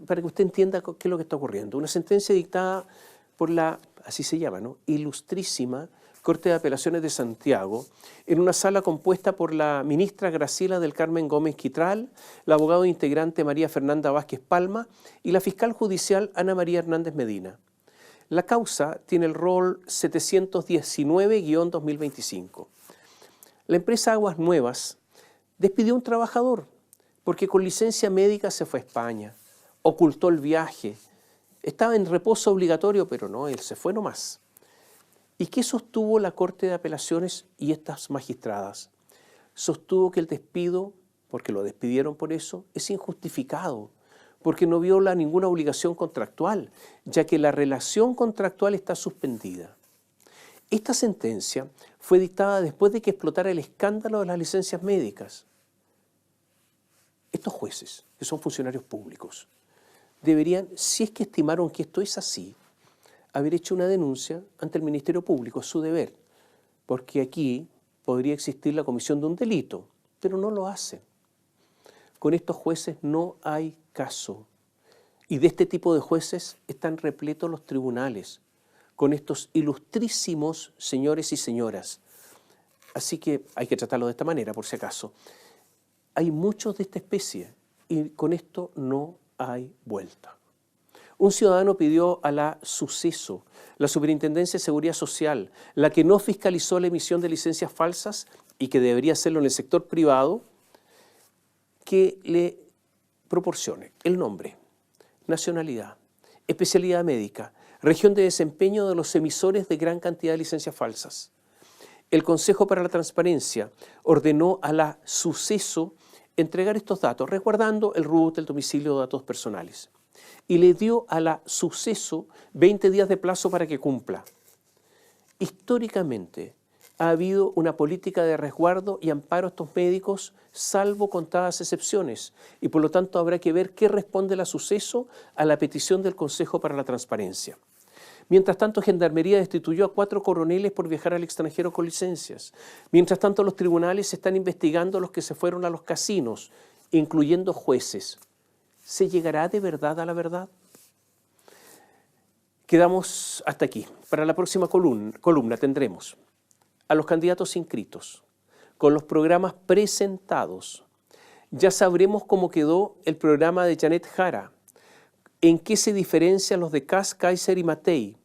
para que usted entienda qué es lo que está ocurriendo. Una sentencia dictada por la, así se llama, ¿no?, Ilustrísima Corte de Apelaciones de Santiago, en una sala compuesta por la ministra Graciela del Carmen Gómez Quitral, la abogado integrante María Fernanda Vázquez Palma y la fiscal judicial Ana María Hernández Medina. La causa tiene el rol 719-2025. La empresa Aguas Nuevas despidió a un trabajador porque con licencia médica se fue a España, ocultó el viaje, estaba en reposo obligatorio, pero no, él se fue nomás. ¿Y qué sostuvo la Corte de Apelaciones y estas magistradas? Sostuvo que el despido, porque lo despidieron por eso, es injustificado, porque no viola ninguna obligación contractual, ya que la relación contractual está suspendida. Esta sentencia fue dictada después de que explotara el escándalo de las licencias médicas. Estos jueces, que son funcionarios públicos, deberían, si es que estimaron que esto es así, haber hecho una denuncia ante el Ministerio Público, es su deber, porque aquí podría existir la comisión de un delito, pero no lo hacen. Con estos jueces no hay caso, y de este tipo de jueces están repletos los tribunales, con estos ilustrísimos señores y señoras. Así que hay que tratarlo de esta manera, por si acaso. Hay muchos de esta especie, y con esto no hay vuelta. Un ciudadano pidió a la Suceso, la Superintendencia de Seguridad Social, la que no fiscalizó la emisión de licencias falsas y que debería hacerlo en el sector privado, que le proporcione el nombre, nacionalidad, especialidad médica, región de desempeño de los emisores de gran cantidad de licencias falsas. El Consejo para la Transparencia ordenó a la Suceso entregar estos datos, resguardando el RUT, el domicilio de datos personales. Y le dio a la Suceso 20 días de plazo para que cumpla. Históricamente ha habido una política de resguardo y amparo a estos médicos, salvo contadas excepciones, y por lo tanto habrá que ver qué responde la Suceso a la petición del Consejo para la Transparencia. Mientras tanto, Gendarmería destituyó a 4 coroneles por viajar al extranjero con licencias. Mientras tanto, los tribunales están investigando a los que se fueron a los casinos, incluyendo jueces. ¿Se llegará de verdad a la verdad? Quedamos hasta aquí. Para la próxima columna tendremos a los candidatos inscritos, con los programas presentados. Ya sabremos cómo quedó el programa de Janet Jara, en qué se diferencian los de Kass, Kaiser y Matei,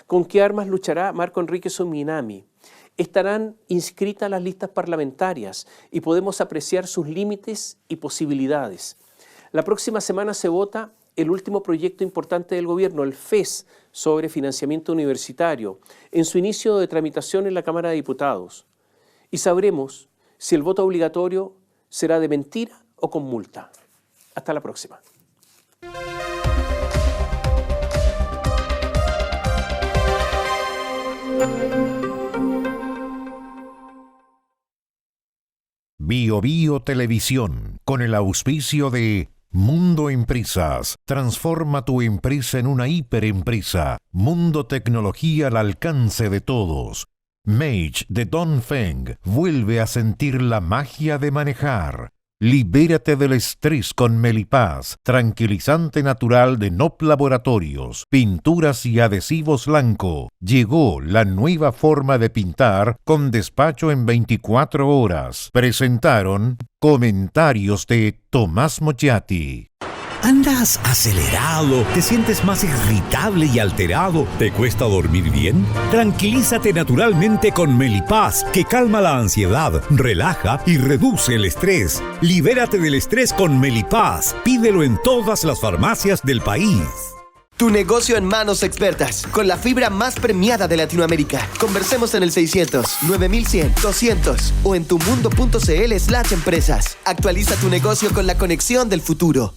con qué armas luchará Marco Enrique Sominami. Estarán inscritas las listas parlamentarias y podemos apreciar sus límites y posibilidades. La próxima semana se vota el último proyecto importante del gobierno, el FES, sobre financiamiento universitario, en su inicio de tramitación en la Cámara de Diputados. Y sabremos si el voto obligatorio será de mentira o con multa. Hasta la próxima. Bio Bio Televisión, con el auspicio de Mundo Empresas. Transforma tu empresa en una hiperempresa. Mundo Tecnología al alcance de todos. Mage de Dongfeng vuelve a sentir la magia de manejar. Libérate del estrés con Melipaz, tranquilizante natural de NOP Laboratorios, pinturas y adhesivos Lanco. Llegó la nueva forma de pintar con despacho en 24 horas. Presentaron comentarios de Tomás Mochiati. ¿Andas acelerado? ¿Te sientes más irritable y alterado? ¿Te cuesta dormir bien? Tranquilízate naturalmente con Melipaz, que calma la ansiedad, relaja y reduce el estrés. Libérate del estrés con Melipaz. Pídelo en todas las farmacias del país. Tu negocio en manos expertas, con la fibra más premiada de Latinoamérica. Conversemos en el 600-9100-200 o en tumundo.cl/empresas. Actualiza tu negocio con la conexión del futuro.